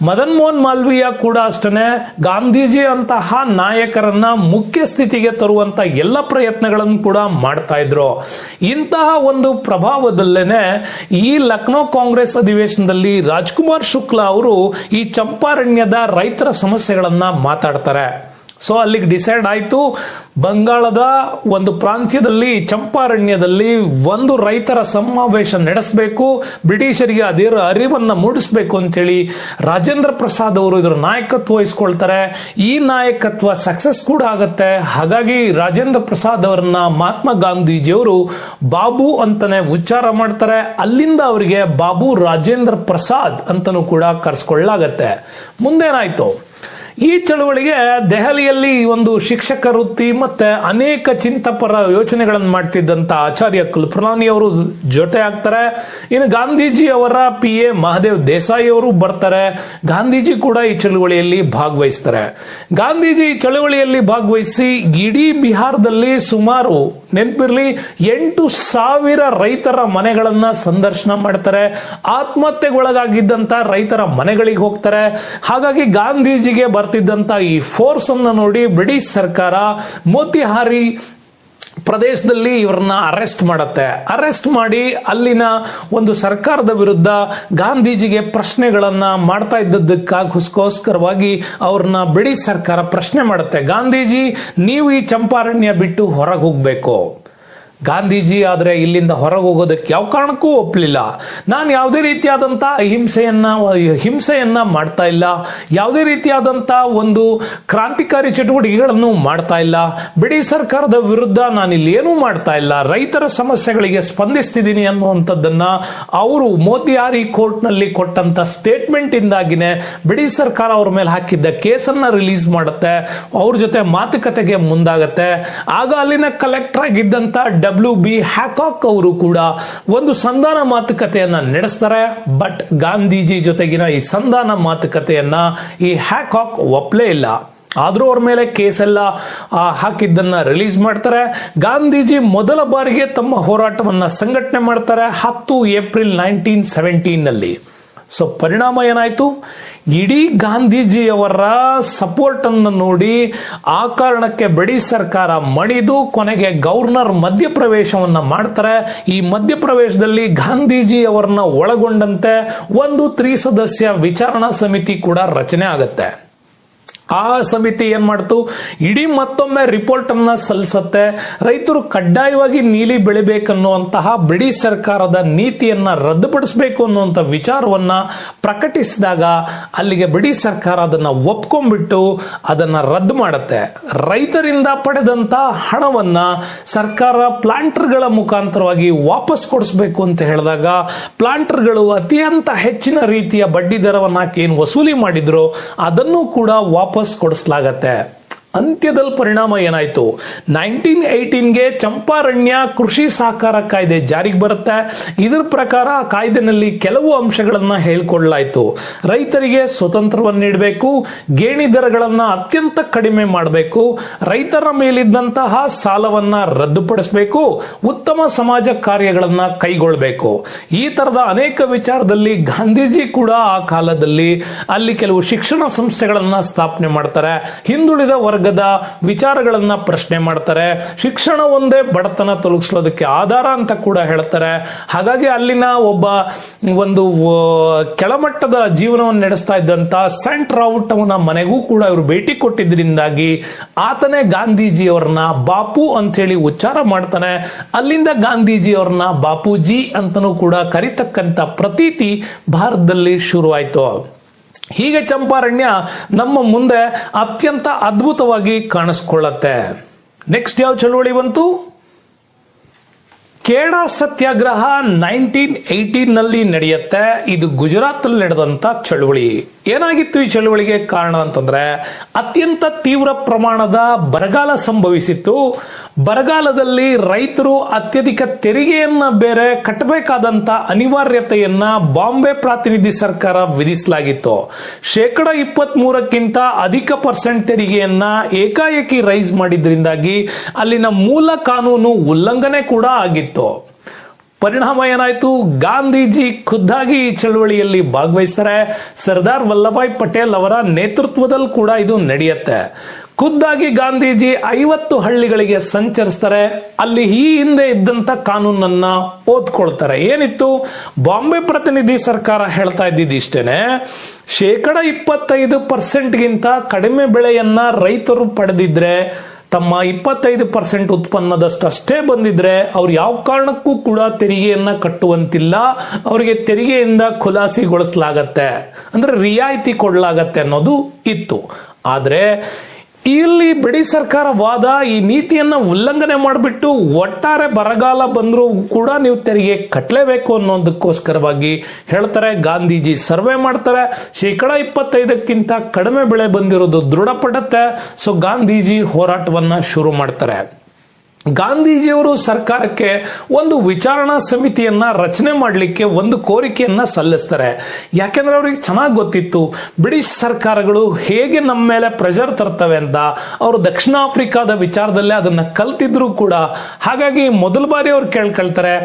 ಮದನ್ ಮೋಹನ್ ಮಾಲ್ವೀಯ ಕೂಡ ಅಷ್ಟೇ ಗಾಂಧೀಜಿ ಅಂತಹ ನಾಯಕರನ್ನ ಮುಖ್ಯ ಸ್ಥಿತಿಗೆ ತರುವಂತ ಎಲ್ಲ ಪ್ರಯತ್ನಗಳನ್ನು ಕೂಡ ಮಾಡ್ತಾ ಇದ್ರು. ಇಂತಹ ಒಂದು ಪ್ರಭಾವದಲ್ಲೇನೆ ಈ ಲಕ್ನೋ ಕಾಂಗ್ರೆಸ್ ಅಧಿವೇಶನದಲ್ಲಿ ರಾಜ್ಕುಮಾರ್ ಶುಕ್ಲಾ ಅವರು ಈ ಚಂಪಾರಣ್ಯದ ರೈತರ ಸಮಸ್ಯೆಗಳನ್ನ ಮಾತಾಡ್ತಾರೆ. ಸೊ ಅಲ್ಲಿಗೆ ಡಿಸೈಡ್ ಆಯ್ತು, ಬಂಗಾಳದ ಒಂದು ಪ್ರಾಂತ್ಯದಲ್ಲಿ ಚಂಪಾರಣ್ಯದಲ್ಲಿ ಒಂದು ರೈತರ ಸಮಾವೇಶ ನಡೆಸಬೇಕು, ಬ್ರಿಟಿಷರಿಗೆ ಅದರ ಅರಿವನ್ನ ಮೂಡಿಸಬೇಕು ಅಂತೇಳಿ ರಾಜೇಂದ್ರ ಪ್ರಸಾದ್ ಅವರು ಇದರ ನಾಯಕತ್ವ ವಹಿಸ್ಕೊಳ್ತಾರೆ. ಈ ನಾಯಕತ್ವ ಸಕ್ಸಸ್ ಕೂಡ ಆಗತ್ತೆ. ಹಾಗಾಗಿ ರಾಜೇಂದ್ರ ಪ್ರಸಾದ್ ಅವರನ್ನ ಮಹಾತ್ಮ ಗಾಂಧೀಜಿಯವರು ಬಾಬು ಅಂತಾನೆ ಉಚ್ಚಾರ ಮಾಡ್ತಾರೆ. ಅಲ್ಲಿಂದ ಅವರಿಗೆ ಬಾಬು ರಾಜೇಂದ್ರ ಪ್ರಸಾದ್ ಅಂತನೂ ಕೂಡ ಕರೆಸ್ಕೊಳ್ಳಾಗತ್ತೆ. ಮುಂದೇನಾಯ್ತು, ಈ ಚಳವಳಿಗೆ ದೆಹಲಿಯಲ್ಲಿ ಒಂದು ಶಿಕ್ಷಕ ವೃತ್ತಿ ಮತ್ತೆ ಅನೇಕ ಚಿಂತಪರ ಯೋಚನೆಗಳನ್ನು ಮಾಡ್ತಿದ್ದಂತ ಆಚಾರ್ಯ ಕೃಪಲಾನಿ ಅವರು ಜೊತೆ ಆಗ್ತಾರೆ. ಇನ್ನು ಗಾಂಧೀಜಿ ಅವರ PA ಮಹದೇವ್ ದೇಸಾಯಿ ಅವರು ಬರ್ತಾರೆ. ಗಾಂಧೀಜಿ ಕೂಡ ಈ ಚಳವಳಿಯಲ್ಲಿ ಭಾಗವಹಿಸ್ತಾರೆ. ಗಾಂಧೀಜಿ ಈ ಚಳವಳಿಯಲ್ಲಿ ಭಾಗವಹಿಸಿ ಇಡೀ ಬಿಹಾರದಲ್ಲಿ ಸುಮಾರು ನೆನಪಿರ್ಲಿ 8,000 ರೈತರ ಮನೆಗಳನ್ನ ಸಂದರ್ಶನ ಮಾಡ್ತಾರೆ. ಆತ್ಮಹತ್ಯೆಗೊಳಗಾಗಿದ್ದಂತ ರೈತರ ಮನೆಗಳಿಗೆ ಹೋಗ್ತಾರೆ. ಹಾಗಾಗಿ ಗಾಂಧೀಜಿಗೆ ಬರ್ತಿದ್ದಂತ ಈ ಫೋರ್ಸ್ ಅನ್ನು ನೋಡಿ ಬ್ರಿಟಿಷ್ ಸರ್ಕಾರ ಮೋತಿಹಾರಿ ಪ್ರದೇಶದಲ್ಲಿ ಇವರನ್ನ ಅರೆಸ್ಟ್ ಮಾಡುತ್ತೆ. ಅರೆಸ್ಟ್ ಮಾಡಿ ಅಲ್ಲಿನ ಒಂದು ಸರ್ಕಾರದ ವಿರುದ್ಧ ಗಾಂಧೀಜಿಗೆ ಪ್ರಶ್ನೆಗಳನ್ನ ಮಾಡ್ತಾ ಇದ್ದದಕ್ಕೋಸ್ಕರವಾಗಿ ಅವ್ರನ್ನ ಬ್ರಿಟಿಷ್ ಸರ್ಕಾರ ಪ್ರಶ್ನೆ ಮಾಡುತ್ತೆ. ಗಾಂಧೀಜಿ, ನೀವು ಈ ಚಂಪಾರಣ್ಯ ಬಿಟ್ಟು ಹೊರಗೆ ಹೋಗ್ಬೇಕು. ಗಾಂಧೀಜಿ ಆದ್ರೆ ಇಲ್ಲಿಂದ ಹೊರಗೆ ಹೋಗೋದಕ್ಕೆ ಯಾವ ಕಾರಣಕ್ಕೂ ಒಪ್ಪಲಿಲ್ಲ. ನಾನು ಯಾವುದೇ ರೀತಿಯಾದಂತ ಹಿಂಸೆಯನ್ನ ಮಾಡ್ತಾ ಇಲ್ಲ, ಯಾವುದೇ ರೀತಿಯಾದಂತ ಒಂದು ಕ್ರಾಂತಿಕಾರಿ ಚಟುವಟಿಕೆಗಳನ್ನು ಮಾಡ್ತಾ ಇಲ್ಲ, ಬ್ರಿಟಿಷ್ ಸರ್ಕಾರದ ವಿರುದ್ಧ ನಾನು ಇಲ್ಲಿ ಏನೂ ಮಾಡ್ತಾ ಇಲ್ಲ, ರೈತರ ಸಮಸ್ಯೆಗಳಿಗೆ ಸ್ಪಂದಿಸ್ತಿದ್ದೀನಿ ಅನ್ನುವಂಥದ್ದನ್ನ ಅವರು ಮೋತಿಹಾರಿ ಕೋರ್ಟ್ ನಲ್ಲಿ ಕೊಟ್ಟಂತ ಸ್ಟೇಟ್ಮೆಂಟ್ ಇಂದಾಗಿನೇ ಬ್ರಿಟಿಷ್ ಸರ್ಕಾರ ಅವ್ರ ಮೇಲೆ ಹಾಕಿದ್ದ ಕೇಸನ್ನ ರಿಲೀಸ್ ಮಾಡುತ್ತೆ. ಅವ್ರ ಜೊತೆ ಮಾತುಕತೆಗೆ ಮುಂದಾಗತ್ತೆ. ಆಗ ಅಲ್ಲಿನ ಕಲೆಕ್ಟರ್ ಆಗಿದ್ದಂತ WB ಹ್ಯಾಕಾಕ್ ಅವರು ಕೂಡ ಒಂದು ಸಂಧಾನ ಮಾತುಕತೆಯನ್ನ ನಡೆಸ್ತಾರೆ. ಬಟ್ ಗಾಂಧೀಜಿ ಜೊತೆಗಿನ ಈ ಸಂಧಾನ ಮಾತುಕತೆಯನ್ನ ಈ ಹ್ಯಾಕಾಕ್ ಒಪ್ಪಲೇ ಇಲ್ಲ. ಆದ್ರೂ ಅವ್ರ ಮೇಲೆ ಕೇಸ್ ಎಲ್ಲ ಹಾಕಿದ್ದನ್ನ ರಿಲೀಸ್ ಮಾಡ್ತಾರೆ. ಗಾಂಧೀಜಿ ಮೊದಲ ಬಾರಿಗೆ ತಮ್ಮ ಹೋರಾಟವನ್ನ ಸಂಘಟನೆ ಮಾಡ್ತಾರೆ 10 ಏಪ್ರಿಲ್ 1917 ನಲ್ಲಿ. ಸೊ ಪರಿಣಾಮ ಏನಾಯ್ತು, ಇಡೀ ಗಾಂಧೀಜಿಯವರ ಸಪೋರ್ಟ್ ಅನ್ನು ನೋಡಿ ಆ ಕಾರಣಕ್ಕೆ ಬ್ರಿಟಿಷ್ ಸರ್ಕಾರ ಮಣಿದು ಕೊನೆಗೆ ಗವರ್ನರ್ ಮಧ್ಯಪ್ರವೇಶವನ್ನ ಮಾಡ್ತಾರೆ. ಈ ಮಧ್ಯಪ್ರವೇಶದಲ್ಲಿ ಗಾಂಧೀಜಿ ಅವರನ್ನ ಒಳಗೊಂಡಂತೆ ಒಂದು 3 ಸದಸ್ಯ ವಿಚಾರಣಾ ಸಮಿತಿ ಕೂಡ ರಚನೆ ಆಗುತ್ತೆ. ಆ ಸಮಿತಿ ಏನ್ ಮಾಡ್ತು, ಇಡೀ ಮತ್ತೊಮ್ಮೆ ರಿಪೋರ್ಟ್ ಅನ್ನ ಸಲ್ಲಿಸುತ್ತೆ. ರೈತರು ಕಡ್ಡಾಯವಾಗಿ ನೀಲಿ ಬೆಳಿಬೇಕನ್ನುವಂತಹ ಬ್ರಿಟಿಷ್ ಸರ್ಕಾರದ ನೀತಿಯನ್ನ ರದ್ದುಪಡಿಸಬೇಕು ಅನ್ನುವಂಥ ವಿಚಾರವನ್ನ ಪ್ರಕಟಿಸಿದಾಗ ಅಲ್ಲಿಗೆ ಬ್ರಿಟಿಷ್ ಸರ್ಕಾರ ಅದನ್ನ ಒಪ್ಕೊಂಡ್ಬಿಟ್ಟು ಅದನ್ನ ರದ್ದು ಮಾಡುತ್ತೆ. ರೈತರಿಂದ ಪಡೆದಂತ ಹಣವನ್ನ ಸರ್ಕಾರ ಪ್ಲಾಂಟರ್ಗಳ ಮುಖಾಂತರವಾಗಿ ವಾಪಸ್ ಕೊಡಿಸಬೇಕು ಅಂತ ಹೇಳಿದಾಗ ಪ್ಲಾಂಟರ್ಗಳು ಅತ್ಯಂತ ಹೆಚ್ಚಿನ ರೀತಿಯ ಬಡ್ಡಿ ದರವನ್ನ ಹಾಕಿ ಏನು ವಸೂಲಿ ಮಾಡಿದ್ರು ಅದನ್ನು ಕೂಡ ವಾಪಸ್ ಕೊಡಿಸಲಾಗತ್ತೆ. ಅಂತ್ಯದಲ್ಲಿ ಪರಿಣಾಮ ಏನಾಯ್ತು, 1918ಗೆ ಚಂಪಾರಣ್ಯ ಕೃಷಿ ಸಹಕಾರ ಕಾಯ್ದೆ ಜಾರಿಗೆ ಬರುತ್ತೆ. ಇದರ ಪ್ರಕಾರ ಆ ಕಾಯ್ದೆನಲ್ಲಿ ಕೆಲವು ಅಂಶಗಳನ್ನ ಹೇಳ್ಕೊಳ್ಳಲಾಯ್ತು. ರೈತರಿಗೆ ಸ್ವತಂತ್ರವನ್ನು ನೀಡಬೇಕು, ಗೇಣಿ ದರಗಳನ್ನ ಅತ್ಯಂತ ಕಡಿಮೆ ಮಾಡಬೇಕು, ರೈತರ ಮೇಲಿದ್ದಂತಹ ಸಾಲವನ್ನ ರದ್ದುಪಡಿಸಬೇಕು, ಉತ್ತಮ ಸಮಾಜ ಕಾರ್ಯಗಳನ್ನ ಕೈಗೊಳ್ಳಬೇಕು. ಈ ತರದ ಅನೇಕ ವಿಚಾರದಲ್ಲಿ ಗಾಂಧೀಜಿ ಕೂಡ ಆ ಕಾಲದಲ್ಲಿ ಅಲ್ಲಿ ಕೆಲವು ಶಿಕ್ಷಣ ಸಂಸ್ಥೆಗಳನ್ನ ಸ್ಥಾಪನೆ ಮಾಡ್ತಾರೆ. ಹಿಂದುಳಿದ ವರ್ಗ ವಿಚಾರಗಳನ್ನ ಪ್ರಶ್ನೆ ಮಾಡ್ತಾರೆ. ಶಿಕ್ಷಣ ಒಂದೇ ಬಡತನ ತೊಲಗಿಸೋದಕ್ಕೆ ಆಧಾರ ಅಂತ ಕೂಡ ಹೇಳ್ತಾರೆ. ಹಾಗಾಗಿ ಅಲ್ಲಿನ ಒಂದು ಕೆಳಮಟ್ಟದ ಜೀವನವನ್ನು ನಡೆಸ್ತಾ ಇದ್ದಂತ ಸೆಂಟ್ ರೌಟ್ ಅವನ ಮನೆಗೂ ಕೂಡ ಇವರು ಭೇಟಿ ಕೊಟ್ಟಿದ್ರಿಂದಾಗಿ ಆತನೇ ಗಾಂಧೀಜಿ ಅವ್ರನ್ನ ಬಾಪು ಅಂತ ಹೇಳಿ ಉಚ್ಚಾರ ಮಾಡ್ತಾನೆ. ಅಲ್ಲಿಂದ ಗಾಂಧೀಜಿ ಅವ್ರನ್ನ ಬಾಪೂಜಿ ಅಂತನೂ ಕೂಡ ಕರಿತಕ್ಕಂತ ಪ್ರತೀತಿ ಭಾರತದಲ್ಲಿ ಶುರುವಾಯಿತು. ಹೀಗೆ ಚಂಪಾರಣ್ಯ ನಮ್ಮ ಮುಂದೆ ಅತ್ಯಂತ ಅದ್ಭುತವಾಗಿ ಕಾಣಿಸ್ಕೊಳ್ಳುತ್ತೆ. ನೆಕ್ಸ್ಟ್ ಯಾವ ಚಳವಳಿ ಬಂತು, ಖೇಡಾ ಸತ್ಯಾಗ್ರಹ 1918 ನಲ್ಲಿ ನಡೆಯುತ್ತೆ. ಇದು ಗುಜರಾತ್ ಅಲ್ಲಿ ನಡೆದಂತ ಚಳವಳಿ. ಏನಾಗಿತ್ತು ಈ ಚಳವಳಿಗೆ ಕಾರಣ ಅಂತಂದ್ರೆ ಅತ್ಯಂತ ತೀವ್ರ ಪ್ರಮಾಣದ ಬರಗಾಲ ಸಂಭವಿಸಿತ್ತು. ಬರಗಾಲದಲ್ಲಿ ರೈತರು ಅತ್ಯಧಿಕ ತೆರಿಗೆಯನ್ನ ಬೇರೆ ಕಟ್ಟಬೇಕಾದಂತ ಅನಿವಾರ್ಯತೆಯನ್ನ ಬಾಂಬೆ ಪ್ರಾತಿನಿಧಿ ಸರ್ಕಾರ ವಿಧಿಸಲಾಗಿತ್ತು. 23%ಕ್ಕಿಂತ ಅಧಿಕ ಪರ್ಸೆಂಟ್ ತೆರಿಗೆಯನ್ನ ಏಕಾಏಕಿ ರೈಸ್ ಮಾಡಿದ್ರಿಂದಾಗಿ ಅಲ್ಲಿನ ಮೂಲ ಕಾನೂನು ಉಲ್ಲಂಘನೆ ಕೂಡ ಆಗಿತ್ತು. ಪರಿಣಾಮ ಏನಾಯ್ತು? ಗಾಂಧೀಜಿ ಖುದ್ದಾಗಿ ಈ ಚಳವಳಿಯಲ್ಲಿ ಭಾಗವಹಿಸ್ತಾರೆ. ಸರ್ದಾರ್ ವಲ್ಲಭಾಯ್ ಪಟೇಲ್ ಅವರ ನೇತೃತ್ವದಲ್ಲಿ ಕೂಡ ಇದು ನಡೆಯುತ್ತೆ. ಖುದ್ದಾಗಿ ಗಾಂಧೀಜಿ 50 ಹಳ್ಳಿಗಳಿಗೆ ಸಂಚರಿಸ್ತಾರೆ. ಅಲ್ಲಿ ಈ ಹಿಂದೆ ಇದ್ದಂತ ಕಾನೂನನ್ನ ಓದ್ಕೊಳ್ತಾರೆ. ಏನಿತ್ತು? ಬಾಂಬೆ ಪ್ರತಿನಿಧಿ ಸರ್ಕಾರ ಹೇಳ್ತಾ ಇದ್ದಿದ್ದು ಇಷ್ಟೇನೆ, 25%ಗಿಂತ ಕಡಿಮೆ ಬೆಳೆಯನ್ನ ರೈತರು ಪಡೆದಿದ್ರೆ, ತಮ್ಮ 25% ಉತ್ಪನ್ನದಷ್ಟೇ ಬಂದಿದ್ರೆ ಅವ್ರು ಯಾವ ಕಾರಣಕ್ಕೂ ಕೂಡ ತೆರಿಗೆಯನ್ನ ಕಟ್ಟುವಂತಿಲ್ಲ, ಅವರಿಗೆ ತೆರಿಗೆಯಿಂದ ಖುಲಾಸಿಗೊಳಿಸಲಾಗತ್ತೆ, ಅಂದ್ರೆ ರಿಯಾಯಿತಿ ಕೊಡಲಾಗತ್ತೆ ಅನ್ನೋದು ಇತ್ತು. ಆದ್ರೆ ಇಲ್ಲಿ ಬ್ರಿಟಿಷ್ ಸರ್ಕಾರ ವಾದ ಈ ನೀತಿಯನ್ನ ಉಲ್ಲಂಘನೆ ಮಾಡಿಬಿಟ್ಟು ಒಟ್ಟಾರೆ ಬರಗಾಲ ಬಂದರೂ ಕೂಡ ನೀವು ತೆರಿಗೆ ಕಟ್ಟಲೇಬೇಕು ಅನ್ನೋದಕ್ಕೋಸ್ಕರವಾಗಿ ಹೇಳ್ತಾರೆ. ಗಾಂಧೀಜಿ ಸರ್ವೆ ಮಾಡ್ತಾರೆ. 25%ಕ್ಕಿಂತ ಕಡಿಮೆ ಬೆಳೆ ಬಂದಿರೋದು ದೃಢಪಡುತ್ತೆ. ಸೊ ಗಾಂಧೀಜಿ ಹೋರಾಟವನ್ನ ಶುರು ಮಾಡ್ತಾರೆ. ಗಾಂಧೀಜಿಯವರು ಸರ್ಕಾರಕ್ಕೆ ಒಂದು ವಿಚಾರಣಾ ಸಮಿತಿಯನ್ನ ರಚನೆ ಮಾಡಲಿಕ್ಕೆ ಒಂದು ಕೋರಿಕೆಯನ್ನ ಸಲ್ಲಿಸ್ತಾರೆ. ಯಾಕೆಂದ್ರೆ ಅವ್ರಿಗೆ ಚೆನ್ನಾಗಿ ಗೊತ್ತಿತ್ತು ಬ್ರಿಟಿಷ್ ಸರ್ಕಾರಗಳು ಹೇಗೆ ನಮ್ಮ ಮೇಲೆ ಪ್ರೆಷರ್ ತರ್ತವೆ ಅಂತ. ಅವರು ದಕ್ಷಿಣ ಆಫ್ರಿಕಾದ ವಿಚಾರದಲ್ಲೇ ಅದನ್ನ ಕಲ್ತಿದ್ರು ಕೂಡ. ಹಾಗಾಗಿ ಮೊದಲ ಬಾರಿ ಅವ್ರು ಕೇಳ್ಕೊಳ್ತಾರೆ,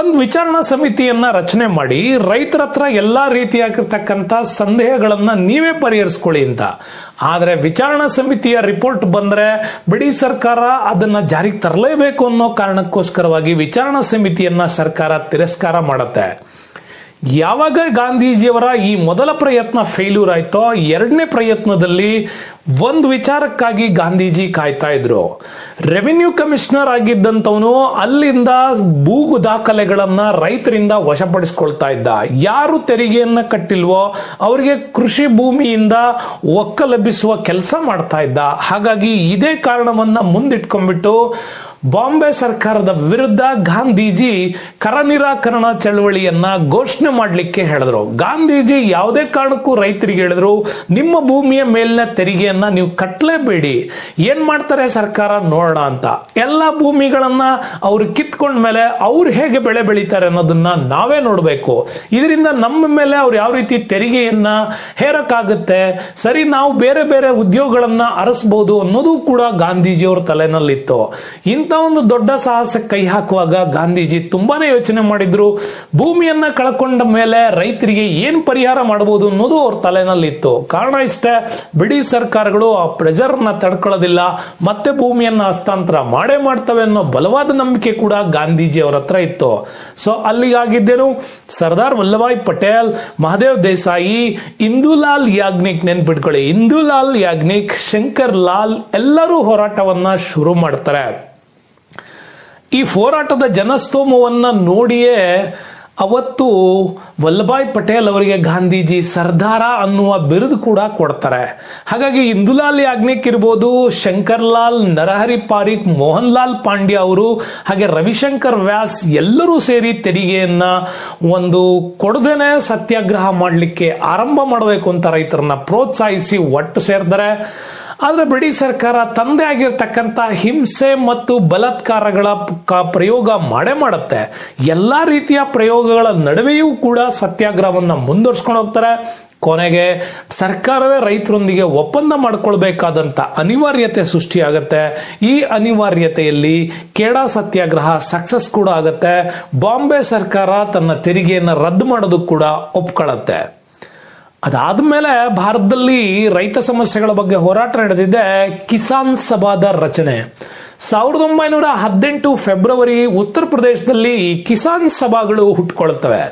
ಒಂದು ವಿಚಾರಣಾ ಸಮಿತಿಯನ್ನ ರಚನೆ ಮಾಡಿ ರೈತರ ಹತ್ರ ಎಲ್ಲಾ ರೀತಿಯಾಗಿರ್ತಕ್ಕಂಥ ಸಂದೇಹಗಳನ್ನ ನೀವೇ ಪರಿಹರಿಸ್ಕೊಳ್ಳಿ ಅಂತ. ಆದ್ರೆ ವಿಚಾರಣಾ ಸಮಿತಿಯ ರಿಪೋರ್ಟ್ ಬಂದ್ರೆ ಬ್ರಿಟಿಷ್ ಸರ್ಕಾರ ಅದನ್ನ ಜಾರಿಗೆ ತರಲೇಬೇಕು ಅನ್ನೋ ಕಾರಣಕ್ಕೋಸ್ಕರವಾಗಿ ವಿಚಾರಣಾ ಸಮಿತಿಯನ್ನ ಸರ್ಕಾರ ತಿರಸ್ಕಾರ ಮಾಡುತ್ತೆ. ಯಾವಾಗ ಗಾಂಧೀಜಿಯವರ ಈ ಮೊದಲ ಪ್ರಯತ್ನ ಫೇಲ್ಯೂರ್ ಆಯ್ತೋ, ಎರಡನೇ ಪ್ರಯತ್ನದಲ್ಲಿ ಒಂದು ವಿಚಾರಕ್ಕಾಗಿ ಗಾಂಧೀಜಿ ಕಾಯ್ತಾ ಇದ್ರು. ರೆವಿನ್ಯೂ ಕಮಿಷನರ್ ಆಗಿದ್ದಂತವನು ಅಲ್ಲಿಂದ ಭೂಗು ದಾಖಲೆಗಳನ್ನ ರೈತರಿಂದ ವಶಪಡಿಸಿಕೊಳ್ತಾ ಇದ್ದ. ಯಾರು ತೆರಿಗೆಯನ್ನ ಕಟ್ಟಿಲ್ವೋ ಅವರಿಗೆ ಕೃಷಿ ಭೂಮಿಯಿಂದ ಒಕ್ಕಲೆಬ್ಬಿಸುವ ಕೆಲಸ ಮಾಡ್ತಾ ಇದ್ದ. ಹಾಗಾಗಿ ಇದೇ ಕಾರಣವನ್ನ ಮುಂದಿಟ್ಕೊಂಡ್ಬಿಟ್ಟು ಬಾಂಬೆ ಸರ್ಕಾರದ ವಿರುದ್ಧ ಗಾಂಧೀಜಿ ಕರ ನಿರಾಕರಣಾ ಚಳವಳಿಯನ್ನ ಘೋಷಣೆ ಮಾಡಲಿಕ್ಕೆ ಹೇಳಿದ್ರು. ಗಾಂಧೀಜಿ ಯಾವುದೇ ಕಾರಣಕ್ಕೂ ರೈತರಿಗೆ ಹೇಳಿದ್ರು, ನಿಮ್ಮ ಭೂಮಿಯ ಮೇಲಿನ ತೆರಿಗೆಯನ್ನ ನೀವು ಕಟ್ಟಲೇಬೇಡಿ, ಏನ್ ಮಾಡ್ತಾರೆ ಸರ್ಕಾರ ನೋಡೋಣ ಅಂತ. ಎಲ್ಲಾ ಭೂಮಿಗಳನ್ನ ಅವ್ರು ಕಿತ್ಕೊಂಡ ಮೇಲೆ ಅವ್ರು ಹೇಗೆ ಬೆಳೆ ಬೆಳೀತಾರೆ ಅನ್ನೋದನ್ನ ನಾವೇ ನೋಡ್ಬೇಕು. ಇದರಿಂದ ನಮ್ಮ ಮೇಲೆ ಅವ್ರು ಯಾವ ರೀತಿ ತೆರಿಗೆಯನ್ನ ಹೇರಕ್ಕಾಗುತ್ತೆ, ಸರಿ ನಾವು ಬೇರೆ ಬೇರೆ ಉದ್ಯೋಗಗಳನ್ನ ಅರಸಬಹುದು ಅನ್ನೋದು ಕೂಡ ಗಾಂಧೀಜಿಯವರ ತಲೆನಲ್ಲಿತ್ತು. ಇಂಥ ಒಂದು ದೊಡ್ಡ ಸಾಹಸಕ್ಕೆ ಕೈ ಹಾಕುವಾಗ ಗಾಂಧೀಜಿ ತುಂಬಾನೇ ಯೋಚನೆ ಮಾಡಿದ್ರು. ಭೂಮಿಯನ್ನ ಕಳ್ಕೊಂಡ ಮೇಲೆ ರೈತರಿಗೆ ಏನ್ ಪರಿಹಾರ ಮಾಡಬಹುದು ಅನ್ನೋದು ಅವ್ರ ತಲೆನಲ್ಲಿತ್ತು. ಕಾರಣ ಇಷ್ಟೇ, ಬ್ರಿಟಿಷ್ ಸರ್ಕಾರಗಳು ಆ ಪ್ರೆಷರ್ ನ ತಡ್ಕೊಳ್ಳೋದಿಲ್ಲ, ಮತ್ತೆ ಭೂಮಿಯನ್ನ ಹಸ್ತಾಂತರ ಮಾಡೇ ಮಾಡ್ತವೆ ಅನ್ನೋ ಬಲವಾದ ನಂಬಿಕೆ ಕೂಡ ಗಾಂಧೀಜಿ ಅವರ ಹತ್ರ ಇತ್ತು. ಸೊ ಅಲ್ಲಿಗಾಗಿದ್ದೇನು, ಸರ್ದಾರ್ ವಲ್ಲಭಾಯ್ ಪಟೇಲ್, ಮಹದೇವ್ ದೇಸಾಯಿ, ಇಂದುಲಾಲ್ ಯಾಗ್ನಿಕ್, ನೆನ್ಪಿಟ್ಕೊಳ್ಳಿ, ಇಂದುಲಾಲ್ ಯಾಗ್ನಿಕ್, ಶಂಕರ್ ಲಾಲ್ ಎಲ್ಲರೂ ಹೋರಾಟವನ್ನ ಶುರು ಮಾಡ್ತಾರೆ. ಈ ಹೋರಾಟದ ಜನಸ್ತೋಮವನ್ನ ನೋಡಿಯೇ ಅವತ್ತು ವಲ್ಲಭಾಯ್ ಪಟೇಲ್ ಅವರಿಗೆ ಗಾಂಧೀಜಿ ಸರ್ದಾರ ಅನ್ನುವ ಬಿರುದು ಕೂಡ ಕೊಡ್ತಾರೆ. ಹಾಗಾಗಿ ಇಂದುಲಾಲ್ ಯಾಗ್ನಿಕ್ ಇರ್ಬೋದು, ಶಂಕರ್ ಲಾಲ್, ನರಹರಿ ಪಾರಿಕ್, ಮೋಹನ್ ಲಾಲ್ ಪಾಂಡ್ಯ ಅವರು, ಹಾಗೆ ರವಿಶಂಕರ್ ವ್ಯಾಸ್ ಎಲ್ಲರೂ ಸೇರಿ ತೆರಿಗೆಯನ್ನ ಒಂದು ಕೊಡದೇನೆ ಸತ್ಯಾಗ್ರಹ ಮಾಡಲಿಕ್ಕೆ ಆರಂಭ ಮಾಡಬೇಕು ಅಂತ ರೈತರನ್ನ ಪ್ರೋತ್ಸಾಹಿಸಿ ಒಟ್ಟು ಸೇರ್ತಾರೆ. ಆದ್ರೆ ಬ್ರಿಟಿಷ್ ಸರ್ಕಾರ ತಂದೆ ಆಗಿರ್ತಕ್ಕಂಥ ಹಿಂಸೆ ಮತ್ತು ಬಲಾತ್ಕಾರಗಳ ಪ್ರಯೋಗ ಮಾಡೇ ಮಾಡುತ್ತೆ. ಎಲ್ಲಾ ರೀತಿಯ ಪ್ರಯೋಗಗಳ ನಡುವೆಯೂ ಕೂಡ ಸತ್ಯಾಗ್ರಹವನ್ನ ಮುಂದುವರ್ಸ್ಕೊಂಡು ಹೋಗ್ತಾರೆ. ಕೊನೆಗೆ ಸರ್ಕಾರವೇ ರೈತರೊಂದಿಗೆ ಒಪ್ಪಂದ ಮಾಡಿಕೊಳ್ಬೇಕಾದಂತ ಅನಿವಾರ್ಯತೆ ಸೃಷ್ಟಿಯಾಗತ್ತೆ. ಈ ಅನಿವಾರ್ಯತೆಯಲ್ಲಿ ಖೇಡಾ ಸತ್ಯಾಗ್ರಹ ಸಕ್ಸಸ್ ಕೂಡ ಆಗತ್ತೆ. ಬಾಂಬೆ ಸರ್ಕಾರ ತನ್ನ ತೆರಿಗೆಯನ್ನ ರದ್ದು ಮಾಡೋದಕ್ಕೆ ಕೂಡ ಒಪ್ಕೊಳ್ಳುತ್ತೆ. ಅದಾದ್ಮೇಲೆ ಭಾರತದಲ್ಲಿ ರೈತ ಸಮಸ್ಯೆಗಳ ಬಗ್ಗೆ ಹೋರಾಟ ನಡೆದಿದೆ. ಕಿಸಾನ್ ಸಭಾದ ರಚನೆ 1918 ಫೆಬ್ರವರಿ ಉತ್ತರ ಪ್ರದೇಶದಲ್ಲಿ ಕಿಸಾನ್ ಸಭಾಗಳು ಹುಟ್ಟುಕೊಳ್ತವೆ.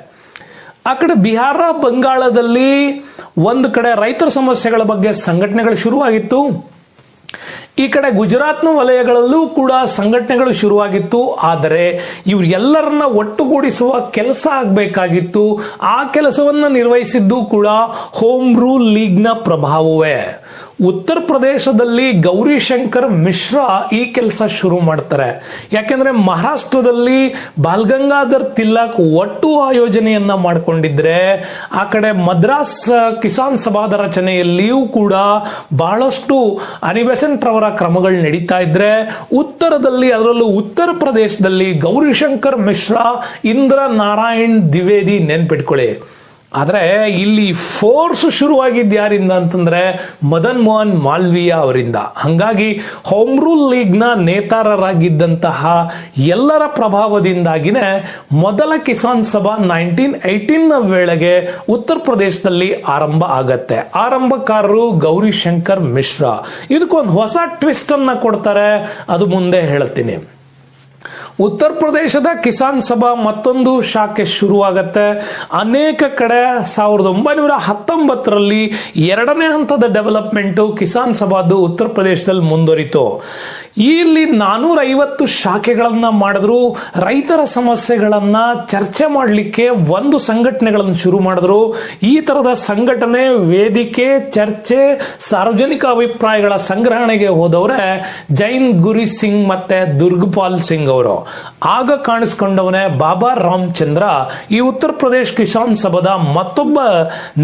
ಆ ಕಡೆ ಬಿಹಾರ, ಬಂಗಾಳದಲ್ಲಿ ಒಂದು ಕಡೆ ರೈತರ ಸಮಸ್ಯೆಗಳ ಬಗ್ಗೆ ಸಂಘಟನೆಗಳು ಶುರುವಾಗಿತ್ತು. ಈ ಕಡೆ ಗುಜರಾತ್ನ ವಲಯಗಳಲ್ಲೂ ಕೂಡ ಸಂಘಟನೆಗಳು ಶುರುವಾಗಿತ್ತು. ಆದರೆ ಇವರೆಲ್ಲರನ್ನ ಒಟ್ಟುಗೂಡಿಸುವ ಕೆಲಸ ಆಗಬೇಕಾಗಿತ್ತು. ಆ ಕೆಲಸವನ್ನ ನಿರ್ವಹಿಸಿದ್ದು ಕೂಡ ಹೋಮ್ ರೂಲ್ ಲೀಗ್ನ ಪ್ರಭಾವವೇ. ಉತ್ತರ ಪ್ರದೇಶದಲ್ಲಿ ಗೌರಿಶಂಕರ್ ಮಿಶ್ರಾ ಈ ಕೆಲಸ ಶುರು ಮಾಡ್ತಾರೆ. ಯಾಕೆಂದ್ರೆ ಮಹಾರಾಷ್ಟ್ರದಲ್ಲಿ ಬಾಲ್ ಗಂಗಾಧರ್ ತಿಲಕ್ ಒಟ್ಟು ಆಯೋಜನೆಯನ್ನ ಮಾಡಿಕೊಂಡಿದ್ರೆ, ಆ ಕಡೆ ಮದ್ರಾಸ್ ಕಿಸಾನ್ ಸಭಾದ ರಚನೆಯಲ್ಲಿಯೂ ಕೂಡ ಬಹಳಷ್ಟು ಅನಿ ಬೆಸೆಂಟ್ ರವರ ಕ್ರಮಗಳು ನಡೀತಾ ಇದ್ರೆ, ಉತ್ತರದಲ್ಲಿ ಅದರಲ್ಲೂ ಉತ್ತರ ಪ್ರದೇಶದಲ್ಲಿ ಗೌರಿಶಂಕರ್ ಮಿಶ್ರಾ, ಇಂದ್ರ ನಾರಾಯಣ್ ದ್ವಿವೇದಿ ನೆನ್ಪಿಟ್ಕೊಳ್ಳಿ. ಆದ್ರೆ ಇಲ್ಲಿ ಫೋರ್ಸ್ ಶುರುವಾಗಿದ್ದು ಯಾರಿಂದ ಅಂತಂದ್ರೆ ಮದನ್ ಮೋಹನ್ ಮಾಲ್ವೀಯ ಅವರಿಂದ. ಹಂಗಾಗಿ ಹೋಮ್ ರೂಲ್ ಲೀಗ್ ನ ನೇತಾರರಾಗಿದ್ದಂತಹ ಎಲ್ಲರ ಪ್ರಭಾವದಿಂದಾಗಿನೇ ಮೊದಲ ಕಿಸಾನ್ ಸಭಾ 1918 ವೇಳೆಗೆ ಉತ್ತರ ಪ್ರದೇಶದಲ್ಲಿ ಆರಂಭ ಆಗತ್ತೆ. ಆರಂಭಕಾರರು ಗೌರಿಶಂಕರ್ ಮಿಶ್ರಾ. ಇದಕ್ಕೊಂದು ಹೊಸ ಟ್ವಿಸ್ಟ್ ಅನ್ನ ಕೊಡ್ತಾರೆ, ಅದು ಮುಂದೆ ಹೇಳ್ತೀನಿ. ಉತ್ತರ ಪ್ರದೇಶದ ಕಿಸಾನ್ ಸಭಾ ಮತ್ತೊಂದು ಶಾಖೆ ಶುರುವಾಗತ್ತೆ. ಅನೇಕ ಕಡೆ 1919ರಲ್ಲಿ ಎರಡನೇ ಹಂತದ ಡೆವಲಪ್ಮೆಂಟ್ ಕಿಸಾನ್ ಸಭಾದು ಉತ್ತರ ಪ್ರದೇಶದಲ್ಲಿ ಮುಂದುವರಿತು. ಇಲ್ಲಿ 450 ಶಾಖೆಗಳನ್ನ ಮಾಡಿದ್ರು. ರೈತರ ಸಮಸ್ಯೆಗಳನ್ನ ಚರ್ಚೆ ಮಾಡಲಿಕ್ಕೆ ಒಂದು ಸಂಘಟನೆಗಳನ್ನು ಶುರು ಮಾಡಿದ್ರು. ಈ ತರದ ಸಂಘಟನೆ, ವೇದಿಕೆ, ಚರ್ಚೆ, ಸಾರ್ವಜನಿಕ ಅಭಿಪ್ರಾಯಗಳ ಸಂಗ್ರಹಣೆಗೆ ಹೋದವರೇ ಜೈನ್ ಗುರಿ ಸಿಂಗ್ ಮತ್ತೆ ದುರ್ಗಪಾಲ್ ಸಿಂಗ್ ಅವರು. ಆಗ ಕಾಣಿಸ್ಕೊಂಡವನೇ ಬಾಬಾ ರಾಮಚಂದ್ರ. ಈ ಉತ್ತರ ಪ್ರದೇಶ ಕಿಸಾನ್ ಸಭಾದ ಮತ್ತೊಬ್ಬ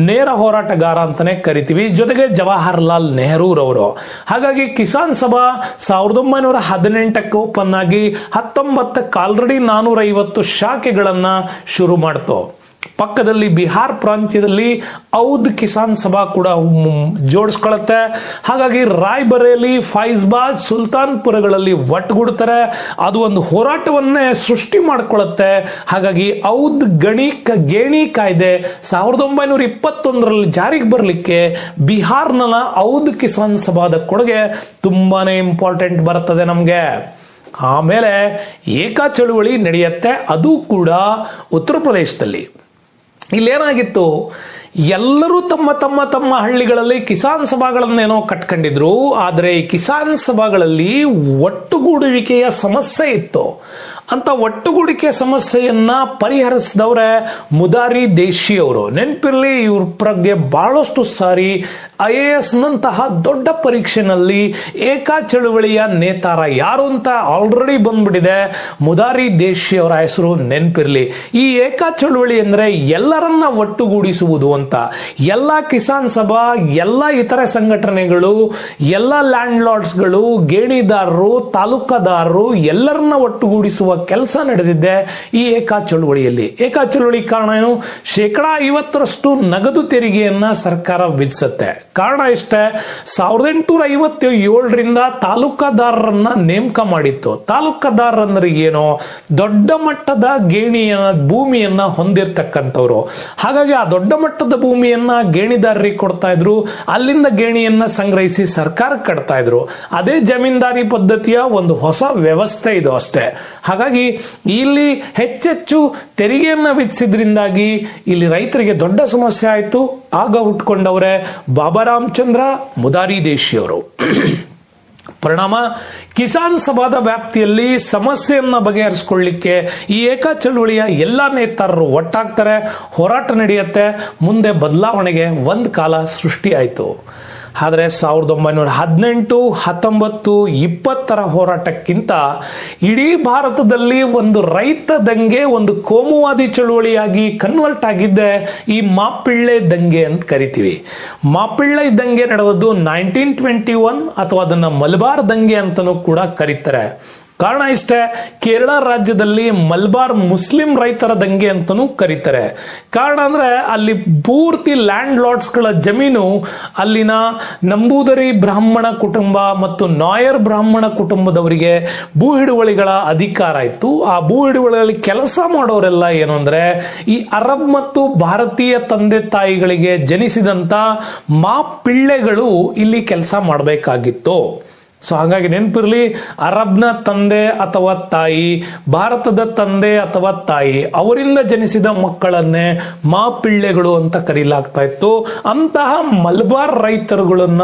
ನೇರ ಹೋರಾಟಗಾರ ಅಂತಾನೆ ಕರಿತೀವಿ, ಜೊತೆಗೆ ಜವಾಹರ್ಲಾಲ್ ನೆಹರು ರವರು. ಹಾಗಾಗಿ ಕಿಸಾನ್ ಸಭಾ 1918ಕ್ಕೆ ಓಪನ್ ಆಗಿ 19ಕ್ಕೆ ಆಲ್ರೆಡಿ 450 ಶಾಖೆಗಳನ್ನ ಶುರು ಮಾಡ್ತು. ಪಕ್ಕದಲ್ಲಿ ಬಿಹಾರ್ ಪ್ರಾಂತ್ಯದಲ್ಲಿ ಔದ್ ಕಿಸಾನ್ ಸಭಾ ಕೂಡ ಜೋಡಿಸ್ಕೊಳ್ಳುತ್ತೆ. ಹಾಗಾಗಿ ರಾಯ್ಬರೇಲಿ, ಫೈಜ್ಬಾದ್, ಸುಲ್ತಾನ್ಪುರಗಳಲ್ಲಿ ಒಟ್ಟುಗೂಡ್ತಾರೆ. ಅದು ಒಂದು ಹೋರಾಟವನ್ನೇ ಸೃಷ್ಟಿ ಮಾಡ್ಕೊಳ್ಳುತ್ತೆ. ಹಾಗಾಗಿ ಔದ್ ಗೇಣಿ ಕಾಯ್ದೆ 1921ರಲ್ಲಿ ಜಾರಿಗೆ ಬರಲಿಕ್ಕೆ ಬಿಹಾರ್ನ ಔದ್ ಕಿಸಾನ್ ಸಭಾದ ಕೊಡುಗೆ ತುಂಬಾನೇ ಇಂಪಾರ್ಟೆಂಟ್ ಬರ್ತದೆ ನಮ್ಗೆ. ಆಮೇಲೆ ಏಕಾ ಚಳುವಳಿ ನಡೆಯುತ್ತೆ, ಅದು ಕೂಡ ಉತ್ತರ ಪ್ರದೇಶದಲ್ಲಿ. ಇಲ್ಲೇನಾಗಿತ್ತು, ಎಲ್ಲರೂ ತಮ್ಮ ತಮ್ಮ ತಮ್ಮ ಹಳ್ಳಿಗಳಲ್ಲಿ ಕಿಸಾನ್ ಸಭಾಗಳನ್ನೇನೋ ಕಟ್ಕೊಂಡಿದ್ರು. ಆದರೆ ಈ ಕಿಸಾನ್ ಸಭಾಗಳಲ್ಲಿ ಒಟ್ಟುಗೂಡುವಿಕೆಯ ಸಮಸ್ಯೆ ಇತ್ತು. ಅಂತ ಒಟ್ಟುಗೂಡಿಕೆ ಸಮಸ್ಯೆಯನ್ನ ಪರಿಹರಿಸಿದವರೇ ಮುರಾರಿ ದೇಶಿ ಅವರು. ನೆನಪಿರ್ಲಿ, ಇವ್ರ ಬಗ್ಗೆ ಬಹಳಷ್ಟು ಸಾರಿ IAS ನಂತಹ ದೊಡ್ಡ ಪರೀಕ್ಷೆನಲ್ಲಿ ಏಕಾ ಚಳುವಳಿಯ ನೇತಾರ ಯಾರು ಅಂತ ಆಲ್ರೆಡಿ ಬಂದ್ಬಿಟ್ಟಿದೆ. ಮುರಾರಿ ದೇಶಿ ಅವರ ಹೆಸರು ನೆನಪಿರ್ಲಿ. ಈ ಏಕಾ ಚಳುವಳಿ ಅಂದ್ರೆ ಎಲ್ಲರನ್ನ ಒಟ್ಟುಗೂಡಿಸುವುದು ಅಂತ. ಎಲ್ಲ ಕಿಸಾನ್ ಸಭಾ, ಎಲ್ಲ ಇತರೆ ಸಂಘಟನೆಗಳು, ಎಲ್ಲ ಲ್ಯಾಂಡ್ ಲಾರ್ಡ್ಸ್ಗಳು, ಗೇಣಿದಾರರು, ತಾಲೂಕದಾರರು ಎಲ್ಲರನ್ನ ಒಟ್ಟುಗೂಡಿಸುವ ಕೆಲಸ ನಡೆದಿದೆ ಈ ಏಕಾ ಚಳುವಳಿಯಲ್ಲಿ. ಏಕಾ ಚಳುವಳಿ ಕಾರಣ ಏನು? 50% ನಗದು ತೆರಿಗೆಯನ್ನ ಸರ್ಕಾರ ವಿಧಿಸುತ್ತೆ. ಕಾರಣ ಇಷ್ಟೇ, 1857ರಿಂದ ತಾಲೂಕದಾರರನ್ನ ನೇಮಕ ಮಾಡಿತ್ತು. ತಾಲೂಕದಾರರಂದ್ರೆ ಏನೋ ದೊಡ್ಡ ಮಟ್ಟದ ಭೂಮಿಯನ್ನ ಹೊಂದಿರತಕ್ಕಂಥವ್ರು. ಹಾಗಾಗಿ ಆ ದೊಡ್ಡ ಮಟ್ಟದ ಭೂಮಿಯನ್ನ ಗೇಣಿದಾರರಿಗೆ ಕೊಡ್ತಾ ಇದ್ರು. ಅಲ್ಲಿಂದ ಗೇಣಿಯನ್ನ ಸಂಗ್ರಹಿಸಿ ಸರ್ಕಾರ ಕಟ್ತಾ ಇದ್ರು. ಅದೇ ಜಮೀನ್ದಾರಿ ಪದ್ಧತಿಯ ಒಂದು ಹೊಸ ವ್ಯವಸ್ಥೆ ಇದು ಅಷ್ಟೇ. ಹಾಗಾಗಿ ಇಲ್ಲಿ ಹೆಚ್ಚೆಚ್ಚು ತೆರಿಗೆಯನ್ನ ವಿಧಿಸಿದ್ರಿಂದಾಗಿ ಇಲ್ಲಿ ರೈತರಿಗೆ ದೊಡ್ಡ ಸಮಸ್ಯೆ ಆಯಿತು. ಆಗ ಹುಟ್ಕೊಂಡವರೇ ಬಾಬಾ ರಾಮಚಂದ್ರ, ಮುರಾರಿ ದೇಶಿ ಅವರು. ಪರಿಣಾಮ, ಕಿಸಾನ್ ಸಭಾದ ವ್ಯಾಪ್ತಿಯಲ್ಲಿ ಸಮಸ್ಯೆಯನ್ನ ಬಗೆಹರಿಸಿಕೊಳ್ಳಿಕ್ಕೆ ಈ ಏಕಾ ಚಳುವಳಿಯ ಎಲ್ಲಾ ನೇತಾರರು ಒಟ್ಟಾಗ್ತಾರೆ. ಹೋರಾಟ ನಡೆಯುತ್ತೆ. ಮುಂದೆ ಬದಲಾವಣೆಗೆ ಒಂದು ಕಾಲ ಸೃಷ್ಟಿ ಆಯಿತು. ಆದರೆ 1918, 19, 20ರ ಹೋರಾಟಕ್ಕಿಂತ ಇಡೀ ಭಾರತದಲ್ಲಿ ಒಂದು ರೈತ ದಂಗೆ, ಒಂದು ಕೋಮುವಾದಿ ಚಳುವಳಿಯಾಗಿ ಕನ್ವರ್ಟ್ ಆಗಿದ್ದೆ ಈ ಮಾಪಿಳ್ಳೆ ದಂಗೆ ಅಂತ ಕರಿತೀವಿ. ಮಾಪಿಳ್ಳೆ ದಂಗೆ ನಡೆದದ್ದು 1921 ಅಥವಾ ಅದನ್ನ ಮಲಬಾರ್ ದಂಗೆ ಅಂತನೂ ಕೂಡ ಕರೀತಾರೆ. ಕಾರಣ ಇಷ್ಟೇ, ಕೇರಳ ರಾಜ್ಯದಲ್ಲಿ ಮಲಬಾರ್ ಮುಸ್ಲಿಂ ರೈತರ ದಂಗೆ ಅಂತಾನೂ ಕರೀತಾರೆ. ಕಾರಣ ಅಂದ್ರೆ ಅಲ್ಲಿ ಪೂರ್ತಿ ಲ್ಯಾಂಡ್ ಲಾರ್ಡ್ಸ್ ಗಳ ಜಮೀನು ಅಲ್ಲಿನ ನಂಬೂದರಿ ಬ್ರಾಹ್ಮಣ ಕುಟುಂಬ ಮತ್ತು ನಾಯರ್ ಬ್ರಾಹ್ಮಣ ಕುಟುಂಬದವರಿಗೆ ಭೂ ಹಿಡುವಳಿಗಳ ಅಧಿಕಾರ ಇತ್ತು. ಆ ಭೂ ಹಿಡುವಳಿಗಳಲ್ಲಿ ಕೆಲಸ ಮಾಡೋರೆಲ್ಲ ಏನು ಅಂದ್ರೆ ಈ ಅರಬ್ ಮತ್ತು ಭಾರತೀಯ ತಂದೆ ತಾಯಿಗಳಿಗೆ ಜನಿಸಿದಂತ ಮಾಪಿಳ್ಳೆಗಳು ಇಲ್ಲಿ ಕೆಲಸ ಮಾಡಬೇಕಾಗಿತ್ತು. ಸೊ ಹಾಗಾಗಿ ನೆನಪಿರ್ಲಿ, ಅರಬ್ನ ತಂದೆ ಅಥವಾ ತಾಯಿ, ಭಾರತದ ತಂದೆ ಅಥವಾ ತಾಯಿ, ಅವರಿಂದ ಜನಿಸಿದ ಮಕ್ಕಳನ್ನೇ ಮಾಪಿಳ್ಳೆಗಳು ಅಂತ ಕರೀಲಾಗ್ತಾ ಇತ್ತು. ಅಂತಹ ಮಲಬಾರ್ ರೈತರುಗಳನ್ನ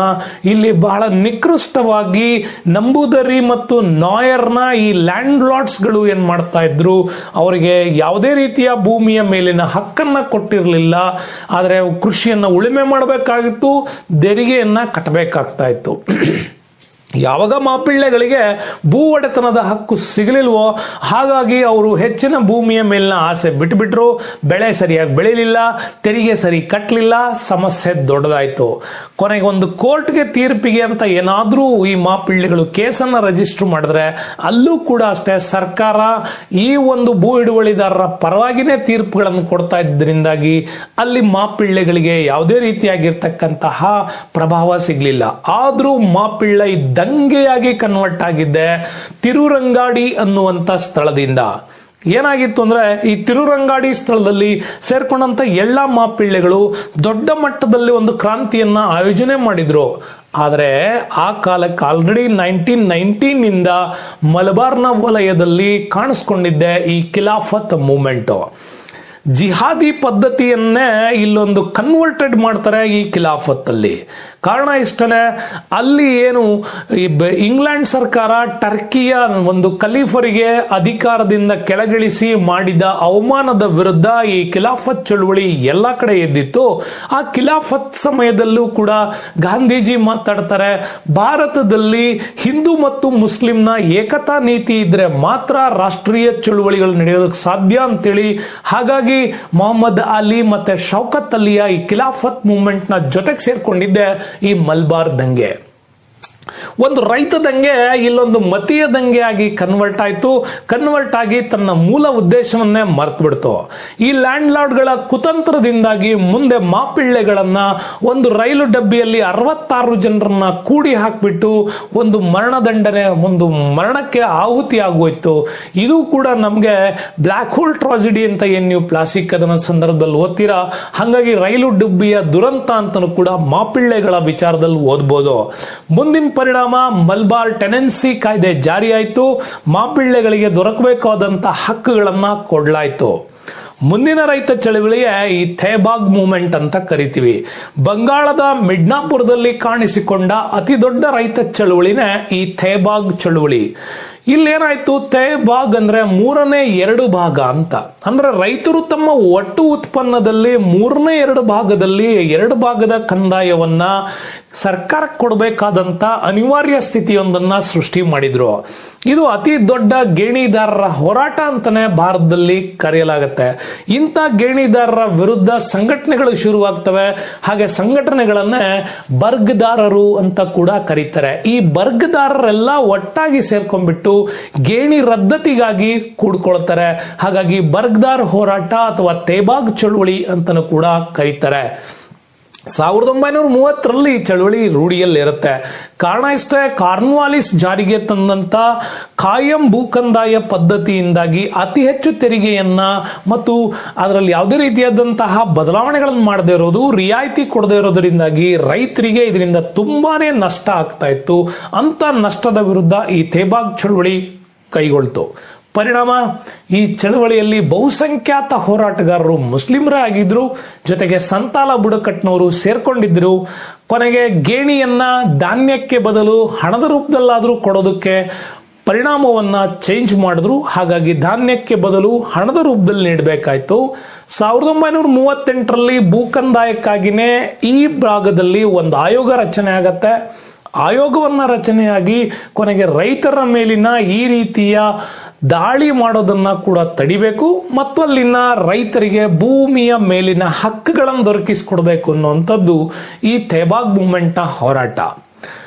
ಇಲ್ಲಿ ಬಹಳ ನಿಕೃಷ್ಟವಾಗಿ ನಂಬೂದರಿ ಮತ್ತು ನಾಯರ್ನ ಈ ಲ್ಯಾಂಡ್ ಲಾರ್ಡ್ಸ್ಗಳು ಏನ್ ಮಾಡ್ತಾ ಇದ್ರು, ಅವರಿಗೆ ಯಾವುದೇ ರೀತಿಯ ಭೂಮಿಯ ಮೇಲಿನ ಹಕ್ಕನ್ನ ಕೊಟ್ಟಿರಲಿಲ್ಲ. ಆದರೆ ಕೃಷಿಯನ್ನ ಉಳುಮೆ ಮಾಡಬೇಕಾಗಿತ್ತು, ತೆರಿಗೆಯನ್ನ ಕಟ್ಟಬೇಕಾಗ್ತಾ ಇತ್ತು. ಯಾವಾಗ ಮಾಪಿಳ್ಳೆಗಳಿಗೆ ಭೂ ಒಡೆತನದ ಹಕ್ಕು ಸಿಗಲಿಲ್ವೋ, ಹಾಗಾಗಿ ಅವರು ಹೆಚ್ಚಿನ ಭೂಮಿಯ ಮೇಲಿನ ಆಸೆ ಬಿಟ್ಟುಬಿಟ್ರು. ಬೆಳೆ ಸರಿಯಾಗಿ ಬೆಳಿಲಿಲ್ಲ, ತೆರಿಗೆ ಸರಿ ಕಟ್ಟಲಿಲ್ಲ, ಸಮಸ್ಯೆ ದೊಡ್ಡದಾಯ್ತು. ಕೊನೆಗೆ ಒಂದು ಕೋರ್ಟ್ಗೆ ತೀರ್ಪಿಗೆ ಅಂತ ಏನಾದ್ರೂ ಈ ಮಾಪಿಳ್ಳೆಗಳು ಕೇಸನ್ನ ರಿಜಿಸ್ಟರ್ ಮಾಡಿದ್ರೆ ಅಲ್ಲೂ ಕೂಡ ಅಷ್ಟೇ ಸರ್ಕಾರ ಈ ಒಂದು ಭೂ ಹಿಡುವಳಿದಾರರ ಪರವಾಗಿನೇ ತೀರ್ಪುಗಳನ್ನು ಕೊಡ್ತಾ ಇದ್ದರಿಂದಾಗಿ ಅಲ್ಲಿ ಮಾಪಿಳ್ಳೆಗಳಿಗೆ ಯಾವುದೇ ರೀತಿಯಾಗಿರ್ತಕ್ಕಂತಹ ಪ್ರಭಾವ ಸಿಗ್ಲಿಲ್ಲ. ಆದ್ರೂ ಮಾಪಿಳ್ಳ ದಂಗೆಯಾಗಿ ಕನ್ವರ್ಟ್ ಆಗಿದ್ದೆ ತಿರುರಂಗಾಡಿ ಅನ್ನುವಂತ ಸ್ಥಳದಿಂದ. ಏನಾಗಿತ್ತು ಅಂದ್ರೆ, ಈ ತಿರುರಂಗಾಡಿ ಸ್ಥಳದಲ್ಲಿ ಸೇರ್ಕೊಂಡಂತ ಎಲ್ಲ ಮಾಪಿಳ್ಳೆಗಳು ದೊಡ್ಡ ಮಟ್ಟದಲ್ಲಿ ಒಂದು ಕ್ರಾಂತಿಯನ್ನ ಆಯೋಜನೆ ಮಾಡಿದ್ರು. ಆದರೆ ಆ ಕಾಲಕ್ಕೆ ಆಲ್ರೆಡಿ 1919 ಇಂದ ಮಲಬಾರ್ನ ವಲಯದಲ್ಲಿ ಕಾಣಿಸ್ಕೊಂಡಿದ್ದೆ ಈ ಖಿಲಾಫತ್ ಮೂವ್ಮೆಂಟ್. ಜಿಹಾದಿ ಪದ್ಧತಿಯನ್ನೇ ಇಲ್ಲೊಂದು ಕನ್ವರ್ಟೆಡ್ ಮಾಡ್ತಾರೆ ಈ ಖಿಲಾಫತ್ ಅಲ್ಲಿ. ಕಾರಣ ಇಷ್ಟನೇ, ಅಲ್ಲಿ ಏನು ಇಂಗ್ಲೆಂಡ್ ಸರ್ಕಾರ ಟರ್ಕಿಯ ಒಂದು ಖಲೀಫರಿಗೆ ಅಧಿಕಾರದಿಂದ ಕೆಳಗಿಳಿಸಿ ಮಾಡಿದ ಅವಮಾನದ ವಿರುದ್ಧ ಈ ಖಿಲಾಫತ್ ಚಳುವಳಿ ಎಲ್ಲ ಕಡೆ ಎದ್ದಿತ್ತು. ಆ ಖಿಲಾಫತ್ ಸಮಯದಲ್ಲೂ ಕೂಡ ಗಾಂಧೀಜಿ ಮಾತಾಡ್ತಾರೆ, ಭಾರತದಲ್ಲಿ ಹಿಂದೂ ಮತ್ತು ಮುಸ್ಲಿಂನ ಏಕತಾ ನೀತಿ ಇದ್ರೆ ಮಾತ್ರ ರಾಷ್ಟ್ರೀಯ ಚಳುವಳಿಗಳು ನಡೆಯೋದಕ್ಕೆ ಸಾಧ್ಯ ಅಂತೇಳಿ. ಹಾಗಾಗಿ ಮೊಹಮ್ಮದ್ ಅಲಿ ಮತ್ತೆ ಶೌಕತ್ ಅಲಿಯ ಈ ಖಿಲಾಫತ್ ಮೂವ್ಮೆಂಟ್ ನ ಜೊತೆಗೆ ಸೇರ್ಕೊಂಡಿದ್ದೆ ಈ ಮಲ್ಬಾರ್ ದಂಗೆ. ಒಂದು ರೈತ ದಂಗೆ ಇಲ್ಲೊಂದು ಮತೀಯ ದಂಗೆ ಆಗಿ ಕನ್ವರ್ಟ್ ಆಯ್ತು. ಕನ್ವರ್ಟ್ ಆಗಿ ತನ್ನ ಮೂಲ ಉದ್ದೇಶವನ್ನೇ ಮರ್ತು ಬಿಡ್ತು. ಈ ಲ್ಯಾಂಡ್ ಲಾರ್ಡ್ಗಳ ಕುತಂತ್ರದಿಂದಾಗಿ ಮುಂದೆ ಮಾಪಿಳ್ಳೆಗಳನ್ನ ಒಂದು ರೈಲು ಡಬ್ಬಿಯಲ್ಲಿ 66 ಜನರನ್ನ ಕೂಡಿ ಹಾಕ್ಬಿಟ್ಟು ಒಂದು ಮರಣದಂಡನೆ, ಒಂದು ಮರಣಕ್ಕೆ ಆಹುತಿ ಆಗೋಯ್ತು. ಇದು ಕೂಡ ನಮ್ಗೆ ಬ್ಲಾಕ್ ಹೋಲ್ ಟ್ರಾಜಿಡಿ ಅಂತ ಏನ್ ನೀವು ಪ್ಲಾಸ್ಟಿಕ್ ಕದನ ಸಂದರ್ಭದಲ್ಲಿ ಓದ್ತೀರಾ, ಹಾಗಾಗಿ ರೈಲು ಡಬ್ಬಿಯ ದುರಂತ ಅಂತನೂ ಕೂಡ ಮಾಪಿಳ್ಳೆಗಳ ವಿಚಾರದಲ್ಲಿ ಓದ್ಬೋದು. ಮುಂದಿನ ಪರಿಣಾಮ ಮಲ್ಬಾರ್ ಟೆನೆನ್ಸಿ ಕಾಯ್ದೆ ಜಾರಿಯಾಯಿತು. ಮಾಪಿಳ್ಳೆಗಳಿಗೆ ದೊರಕಬೇಕಾದಂತ ಹಕ್ಕುಗಳನ್ನ ಕೊಡ್ಲಾಯ್ತು. ಮುಂದಿನ ರೈತ ಚಳವಳಿಯೇ ಈ ಥೇಬಾಗ್ ಮೂವ್ಮೆಂಟ್ ಅಂತ ಕರಿತೀವಿ. ಬಂಗಾಳದ ಮಿಡ್ನಾಪುರದಲ್ಲಿ ಕಾಣಿಸಿಕೊಂಡ ಅತಿ ದೊಡ್ಡ ರೈತ ಚಳವಳಿನೇ ಈ ಥೇಬಾಗ್ ಚಳವಳಿ. ಇಲ್ಲೇನಾಯ್ತು, ಥೇಬಾಗ್ ಅಂದ್ರೆ 2/3 ಭಾಗ ಅಂತ. ಅಂದ್ರೆ ರೈತರು ತಮ್ಮ ಒಟ್ಟು ಉತ್ಪನ್ನದಲ್ಲಿ 2/3 ಭಾಗದಲ್ಲಿ 2 ಭಾಗದ ಕಂದಾಯವನ್ನ ಸರ್ಕಾರಕ್ಕೆ ಕೊಡಬೇಕಾದಂತ ಅನಿವಾರ್ಯ ಸ್ಥಿತಿಯೊಂದನ್ನ ಸೃಷ್ಟಿ ಮಾಡಿದ್ರು. ಇದು ಅತಿ ದೊಡ್ಡ ಗೇಣಿದಾರರ ಹೋರಾಟ ಅಂತಾನೆ ಭಾರತದಲ್ಲಿ ಕರೆಯಲಾಗುತ್ತೆ. ಇಂಥ ಗೇಣಿದಾರರ ವಿರುದ್ಧ ಸಂಘಟನೆಗಳು ಶುರುವಾಗ್ತವೆ. ಹಾಗೆ ಸಂಘಟನೆಗಳನ್ನೇ ಬರ್ಗ್ದಾರರು ಅಂತ ಕೂಡ ಕರೀತಾರೆ. ಈ ಬರ್ಗ್ದಾರರೆಲ್ಲ ಒಟ್ಟಾಗಿ ಸೇರ್ಕೊಂಡ್ಬಿಟ್ಟು ಗೇಣಿ ರದ್ದತಿಗಾಗಿ ಕೂಡ್ಕೊಳ್ತಾರೆ. ಹಾಗಾಗಿ ಬರ್ಗ್ದಾರ್ ಹೋರಾಟ ಅಥವಾ ಥೇಬಾಗ್ ಚಳುವಳಿ ಅಂತನೂ ಕೂಡ ಕರೀತಾರೆ. 1930ರಲ್ಲಿ ಈ ಚಳುವಳಿ ರೂಢಿಯಲ್ಲಿರುತ್ತೆ. ಕಾರಣ ಇಷ್ಟೇ, ಕಾರ್ನ್ವಾಲಿಸ್ ಜಾರಿಗೆ ತಂದಂತ ಕಾಯಂ ಭೂಕಂದಾಯ ಪದ್ಧತಿಯಿಂದಾಗಿ ಅತಿ ಹೆಚ್ಚು ತೆರಿಗೆಯನ್ನ ಮತ್ತು ಅದರಲ್ಲಿ ಯಾವುದೇ ರೀತಿಯಾದಂತಹ ಬದಲಾವಣೆಗಳನ್ನು ಮಾಡದೇ ಇರೋದು, ರಿಯಾಯಿತಿ ಕೊಡದೇ ಇರೋದ್ರಿಂದಾಗಿ ರೈತರಿಗೆ ಇದರಿಂದ ತುಂಬಾನೇ ನಷ್ಟ ಆಗ್ತಾ ಇತ್ತು. ಅಂತ ನಷ್ಟದ ವಿರುದ್ಧ ಈ ಥೇಬಾಗ್ ಚಳುವಳಿ ಕೈಗೊಳ್ತು. ಪರಿಣಾಮ ಈ ಚಳವಳಿಯಲ್ಲಿ ಬಹುಸಂಖ್ಯಾತ ಹೋರಾಟಗಾರರು ಮುಸ್ಲಿಮರೇ ಆಗಿದ್ರು, ಜೊತೆಗೆ ಸಂತಾಲ ಬುಡಕಟ್ಟಿನವರು ಸೇರ್ಕೊಂಡಿದ್ರು. ಕೊನೆಗೆ ಗೇಣಿಯನ್ನ ಧಾನ್ಯಕ್ಕೆ ಬದಲು ಹಣದ ರೂಪದಲ್ಲಾದ್ರೂ ಕೊಡೋದಕ್ಕೆ ಪರಿಣಾಮವನ್ನ ಚೇಂಜ್ ಮಾಡಿದ್ರು. ಹಾಗಾಗಿ ಧಾನ್ಯಕ್ಕೆ ಬದಲು ಹಣದ ರೂಪದಲ್ಲಿ ನೀಡಬೇಕಾಯ್ತು. 1938ರಲ್ಲಿ ಭೂಕಂದಾಯಕ್ಕಾಗಿನೇ ಈ ಭಾಗದಲ್ಲಿ ಒಂದು ಆಯೋಗ ರಚನೆ ಆಗತ್ತೆ. ಆಯೋಗವನ್ನ ರಚನೆಯಾಗಿ ಕೊನೆಗೆ ರೈತರ ಮೇಲಿನ ಈ ರೀತಿಯ ದಾಳಿ ಮಾಡೋದನ್ನ ಕೂಡ ತಡಿಬೇಕು ಮತ್ತು ಅಲ್ಲಿನ ರೈತರಿಗೆ ಭೂಮಿಯ ಮೇಲಿನ ಹಕ್ಕುಗಳನ್ನು ದೊರಕಿಸಿಕೊಡ್ಬೇಕು ಅನ್ನುವಂಥದ್ದು ಈ ಥೇಬಾಗ್ ಮೂವ್ಮೆಂಟ್ ನ ಹೋರಾಟ.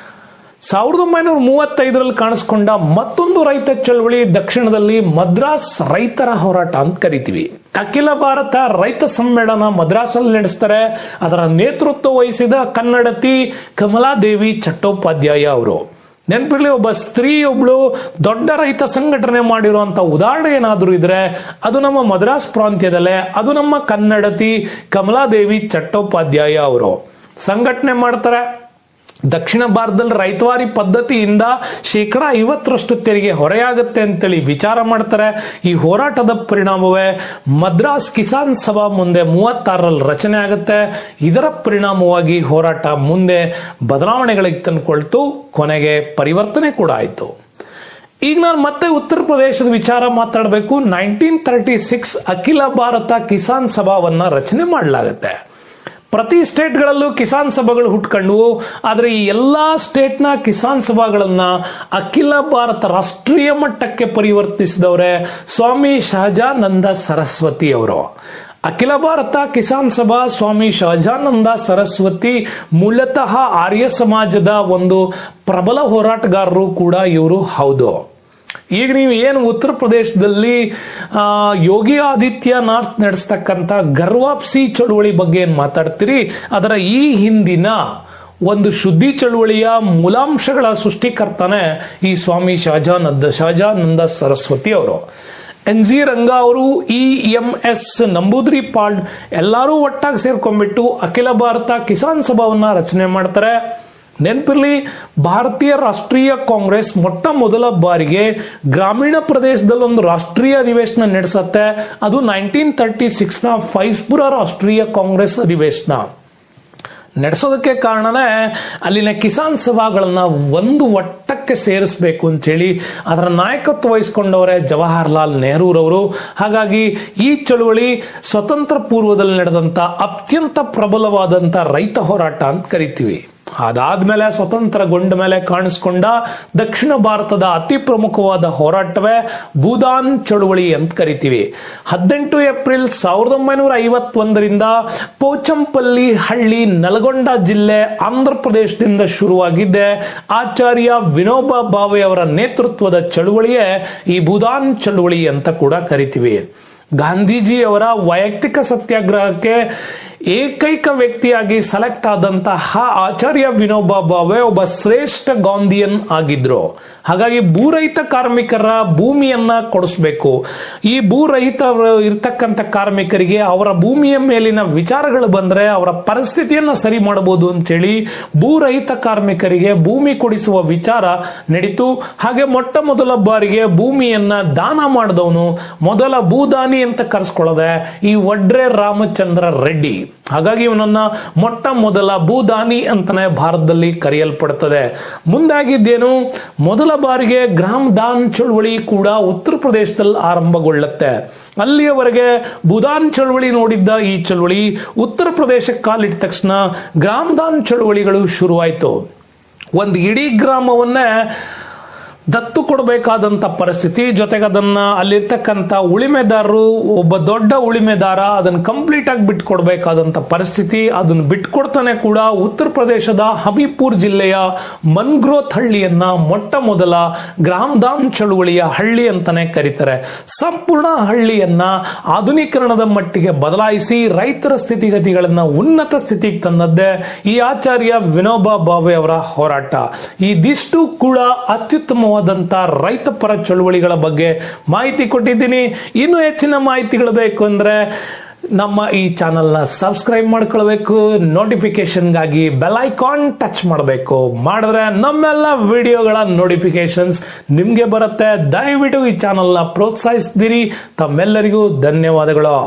1935ರಲ್ಲಿ ಕಾಣಿಸ್ಕೊಂಡ ಮತ್ತೊಂದು ರೈತ ಚಳವಳಿ ದಕ್ಷಿಣದಲ್ಲಿ ಮದ್ರಾಸ್ ರೈತರ ಹೋರಾಟ ಅಂತ ಕರಿತೀವಿ. ಅಖಿಲ ಭಾರತ ರೈತ ಸಮ್ಮೇಳನ ಮದ್ರಾಸಲ್ಲಿ ನಡೆಸ್ತಾರೆ. ಅದರ ನೇತೃತ್ವ ವಹಿಸಿದ ಕನ್ನಡತಿ ಕಮಲಾದೇವಿ ಚಟ್ಟೋಪಾಧ್ಯಾಯ ಅವರು. ನೆನಪಿರ್ಲಿ, ಒಬ್ಬ ಸ್ತ್ರೀ ಒಬ್ಳು ದೊಡ್ಡ ರೈತ ಸಂಘಟನೆ ಮಾಡಿರುವಂತ ಉದಾಹರಣೆ ಏನಾದ್ರೂ ಇದ್ರೆ ಅದು ನಮ್ಮ ಮದ್ರಾಸ್ ಪ್ರಾಂತ್ಯದಲ್ಲೇ, ಅದು ನಮ್ಮ ಕನ್ನಡತಿ ಕಮಲಾದೇವಿ ಚಟ್ಟೋಪಾಧ್ಯಾಯ ಅವರು ಸಂಘಟನೆ ಮಾಡ್ತಾರೆ. ದಕ್ಷಿಣ ಭಾರತದಲ್ಲಿ ರೈತವಾರಿ ಪದ್ಧತಿಯಿಂದ 50% ತೆರಿಗೆ ಹೊರೆಯಾಗುತ್ತೆ ಅಂತೇಳಿ ವಿಚಾರ ಮಾಡ್ತಾರೆ. ಈ ಹೋರಾಟದ ಪರಿಣಾಮವೇ ಮದ್ರಾಸ್ ಕಿಸಾನ್ ಸಭಾ ಮುಂದೆ 36ರಲ್ಲಿ ರಚನೆ ಆಗುತ್ತೆ. ಇದರ ಪರಿಣಾಮವಾಗಿ ಹೋರಾಟ ಮುಂದೆ ಬದಲಾವಣೆಗಳಿಗೆ ತಂದುಕೊಳ್ತು, ಕೊನೆಗೆ ಪರಿವರ್ತನೆ ಕೂಡ ಆಯಿತು. ಈಗ ನಾನು ಮತ್ತೆ ಉತ್ತರ ಪ್ರದೇಶದ ವಿಚಾರ ಮಾತಾಡಬೇಕು. 1936 ಅಖಿಲ ಭಾರತ ಕಿಸಾನ್ ಸಭಾವನ್ನ ರಚನೆ ಮಾಡಲಾಗುತ್ತೆ. ಪ್ರತಿ ಸ್ಟೇಟ್ಗಳಲ್ಲೂ ಕಿಸಾನ್ ಸಭೆಗಳು ಹುಟ್ಕೊಂಡ್ವು. ಆದರೆ ಈ ಎಲ್ಲಾ ಸ್ಟೇಟ್ನ ಕಿಸಾನ್ ಸಭಾಗಳನ್ನ ಅಖಿಲ ಭಾರತ ರಾಷ್ಟ್ರೀಯ ಮಟ್ಟಕ್ಕೆ ಪರಿವರ್ತಿಸಿದವರೇ ಸ್ವಾಮಿ ಶಹಜಾನಂದ ಸರಸ್ವತಿ ಅವರು. ಅಖಿಲ ಭಾರತ ಕಿಸಾನ್ ಸಭಾ ಸ್ವಾಮಿ ಶಹಜಾನಂದ ಸರಸ್ವತಿ ಮೂಲತಃ ಆರ್ಯ ಸಮಾಜದ ಒಂದು ಪ್ರಬಲ ಹೋರಾಟಗಾರರು ಕೂಡ ಇವರು ಹೌದು. ಈಗ ನೀವು ಏನು ಉತ್ತರ ಪ್ರದೇಶದಲ್ಲಿ ಯೋಗಿ ಆದಿತ್ಯನಾಥ್ ನಡೆಸ್ತಕ್ಕಂಥ ಗರ್ವಾಪ್ಸಿ ಚಳುವಳಿ ಬಗ್ಗೆ ಏನ್ ಮಾತಾಡ್ತೀರಿ, ಅದರ ಈ ಹಿಂದಿನ ಒಂದು ಶುದ್ಧಿ ಚಳುವಳಿಯ ಮೂಲಾಂಶಗಳ ಸೃಷ್ಟಿಕರ್ತನೆ ಈ ಸ್ವಾಮಿ ಶಹಜಾನಂದ ಸರಸ್ವತಿ ಅವರು. NG ರಂಗ ಅವರು, EMS ನಂಬೂದ್ರಿಪಾಲ್ ಎಲ್ಲರೂ ಒಟ್ಟಾಗಿ ಸೇರ್ಕೊಂಡ್ಬಿಟ್ಟು ಅಖಿಲ ಭಾರತ ಕಿಸಾನ್ ಸಭಾವನ್ನ ರಚನೆ ಮಾಡ್ತಾರೆ. ನೆನಪಿರ್ಲಿ, ಭಾರತೀಯ ರಾಷ್ಟ್ರೀಯ ಕಾಂಗ್ರೆಸ್ ಮೊಟ್ಟ ಮೊದಲ ಬಾರಿಗೆ ಗ್ರಾಮೀಣ ಪ್ರದೇಶದಲ್ಲಿ ಒಂದು ರಾಷ್ಟ್ರೀಯ ಅಧಿವೇಶನ ನಡೆಸುತ್ತೆ. ಅದು 1936ನ ಫೈಜ್ಪುರ ರಾಷ್ಟ್ರೀಯ ಕಾಂಗ್ರೆಸ್ ಅಧಿವೇಶನ ನಡೆಸೋದಕ್ಕೆ ಕಾರಣನೇ ಅಲ್ಲಿನ ಕಿಸಾನ್ ಸಭಾಗಳನ್ನ ಒಂದು ಒಟ್ಟಕ್ಕೆ ಸೇರಿಸಬೇಕು ಅಂತ ಹೇಳಿ ಅದರ ನಾಯಕತ್ವ ವಹಿಸಿಕೊಂಡವರೇ ಜವಾಹರ್ಲಾಲ್ ನೆಹರೂರವರು. ಹಾಗಾಗಿ ಈ ಚಳುವಳಿ ಸ್ವತಂತ್ರ ಪೂರ್ವದಲ್ಲಿ ನಡೆದಂತ ಅತ್ಯಂತ ಪ್ರಬಲವಾದಂತ ರೈತ ಹೋರಾಟ ಅಂತ ಕರಿತೀವಿ. ಅದಾದ್ಮೇಲೆ ಸ್ವತಂತ್ರಗೊಂಡ ಮೇಲೆ ಕಾಣಿಸ್ಕೊಂಡ ದಕ್ಷಿಣ ಭಾರತದ ಅತಿ ಪ್ರಮುಖವಾದ ಹೋರಾಟವೇ ಭೂದಾನ್ ಚಳುವಳಿ ಅಂತ ಕರಿತೀವಿ. 18 ಏಪ್ರಿಲ್ 1951ರಿಂದ ಪೋಚಂಪಲ್ಲಿ ಹಳ್ಳಿ, ನಲ್ಗೊಂಡ ಜಿಲ್ಲೆ, ಆಂಧ್ರ ಪ್ರದೇಶದಿಂದ ಶುರುವಾಗಿದ್ದೆ. ಆಚಾರ್ಯ ವಿನೋಬಾ ಭಾವೆ ಅವರ ನೇತೃತ್ವದ ಚಳುವಳಿಯೇ ಈ ಭೂದಾನ್ ಚಳುವಳಿ ಅಂತ ಕೂಡ ಕರಿತೀವಿ. ಗಾಂಧೀಜಿ ಅವರ ವೈಯಕ್ತಿಕ ಸತ್ಯಾಗ್ರಹಕ್ಕೆ ಏಕೈಕ ವ್ಯಕ್ತಿಯಾಗಿ ಸೆಲೆಕ್ಟ್ ಆದಂತಹ ಆಚಾರ್ಯ ವಿನೋಬಾ ಭಾವೆ ಒಬ್ಬ ಶ್ರೇಷ್ಠ ಗಾಂಧಿಯನ್ ಆಗಿದ್ರು. ಹಾಗಾಗಿ ಭೂರಹಿತ ಕಾರ್ಮಿಕರ ಭೂಮಿಯನ್ನ ಕೊಡಿಸ್ಬೇಕು. ಈ ಭೂರಹಿತ ಇರ್ತಕ್ಕಂಥ ಕಾರ್ಮಿಕರಿಗೆ ಅವರ ಭೂಮಿಯ ಮೇಲಿನ ವಿಚಾರಗಳು ಬಂದ್ರೆ ಅವರ ಪರಿಸ್ಥಿತಿಯನ್ನ ಸರಿ ಮಾಡಬಹುದು ಅಂತ ಹೇಳಿ ಭೂರಹಿತ ಕಾರ್ಮಿಕರಿಗೆ ಭೂಮಿ ಕೊಡಿಸುವ ವಿಚಾರ ನಡೀತು. ಹಾಗೆ ಮೊಟ್ಟ ಮೊದಲ ಬಾರಿಗೆ ಭೂಮಿಯನ್ನ ದಾನ ಮಾಡಿದವನು, ಮೊದಲ ಭೂದಾನಿ ಅಂತ ಕರೆಸ್ಕೊಳ್ಳದೆ ಈ ವಡ್ರೆ ರಾಮಚಂದ್ರ ರೆಡ್ಡಿ. ಹಾಗಾಗಿ ಇವನನ್ನ ಮೊಟ್ಟ ಮೊದಲ ಭೂದಾನಿ ಅಂತಾನೆ ಭಾರತದಲ್ಲಿ ಕರೆಯಲ್ಪಡುತ್ತದೆ. ಮುಂದಾಗಿದ್ದೇನು, ಮೊದಲ ಬಾರಿಗೆ ಗ್ರಾಮ ದಾನ್ ಚಳುವಳಿ ಕೂಡ ಉತ್ತರ ಪ್ರದೇಶದಲ್ಲಿ ಆರಂಭಗೊಳ್ಳುತ್ತೆ. ಅಲ್ಲಿಯವರೆಗೆ ಭೂದಾನ್ ಚಳುವಳಿ ನೋಡಿದ್ದ ಈ ಚಳುವಳಿ ಉತ್ತರ ಪ್ರದೇಶಕ್ಕೆ ಕಾಲಿಟ್ಟ ತಕ್ಷಣ ಗ್ರಾಮ ದಾನ್ ಚಳುವಳಿಗಳು ಶುರುವಾಯಿತು. ಒಂದು ಇಡೀ ಗ್ರಾಮವನ್ನೇ ದತ್ತು ಕೊಡಬೇಕಾದಂತ ಪರಿಸ್ಥಿತಿ, ಜೊತೆಗೆ ಅದನ್ನ ಅಲ್ಲಿರ್ತಕ್ಕಂಥ ಉಳಿಮೆದಾರರು, ಒಬ್ಬ ದೊಡ್ಡ ಉಳಿಮೆದಾರ ಅದನ್ನ ಕಂಪ್ಲೀಟ್ ಆಗಿ ಬಿಟ್ಕೊಡ್ಬೇಕಾದಂತ ಪರಿಸ್ಥಿತಿ. ಅದನ್ನ ಬಿಟ್ಕೊಡ್ತಾನೆ ಕೂಡ ಉತ್ತರ ಪ್ರದೇಶದ ಹಬೀಪುರ್ ಜಿಲ್ಲೆಯ ಮನ್ಗ್ರೋತ್ ಹಳ್ಳಿಯನ್ನ ಮೊಟ್ಟ ಮೊದಲ ಗ್ರಾಮದಾನ್ ಚಳುವಳಿಯ ಹಳ್ಳಿ ಅಂತಾನೆ ಕರೀತಾರೆ. ಸಂಪೂರ್ಣ ಹಳ್ಳಿಯನ್ನ ಆಧುನೀಕರಣದ ಮಟ್ಟಿಗೆ ಬದಲಾಯಿಸಿ ರೈತರ ಸ್ಥಿತಿಗತಿಗಳನ್ನ ಉನ್ನತ ಸ್ಥಿತಿಗೆ ತಂದದ್ದೇ ಈ ಆಚಾರ್ಯ ವಿನೋಬಾ ಭಾವೆ ಅವರ ಹೋರಾಟ. ಇದಿಷ್ಟು ಕೂಡ ಅತ್ಯುತ್ತಮವಾದ ರೈತ ಪರ ಚಳುವಳಿಗಳ ಬಗ್ಗೆ ಮಾಹಿತಿ ಕೊಟ್ಟಿದ್ದೀನಿ. ಇನ್ನೂ ಹೆಚ್ಚಿನ ಮಾಹಿತಿಗಳು ಬೇಕು ಅಂದ್ರೆ ನಮ್ಮ ಈ ಚಾನೆಲ್ ನ ಸಬ್ಸ್ಕ್ರೈಬ್ ಮಾಡ್ಕೊಳ್ಬೇಕು. ನೋಟಿಫಿಕೇಶನ್ಗಾಗಿ ಬೆಲ್ ಐಕಾನ್ ಟಚ್ ಮಾಡಬೇಕು. ಮಾಡಿದ್ರೆ ನಮ್ಮೆಲ್ಲ ವಿಡಿಯೋಗಳ ನೋಟಿಫಿಕೇಶನ್ಸ್ ನಿಮ್ಗೆ ಬರುತ್ತೆ. ದಯವಿಟ್ಟು ಈ ಚಾನೆಲ್ ನ ಪ್ರೋತ್ಸಾಹಿಸ್ತೀರಿ. ತಮ್ಮೆಲ್ಲರಿಗೂ ಧನ್ಯವಾದಗಳು.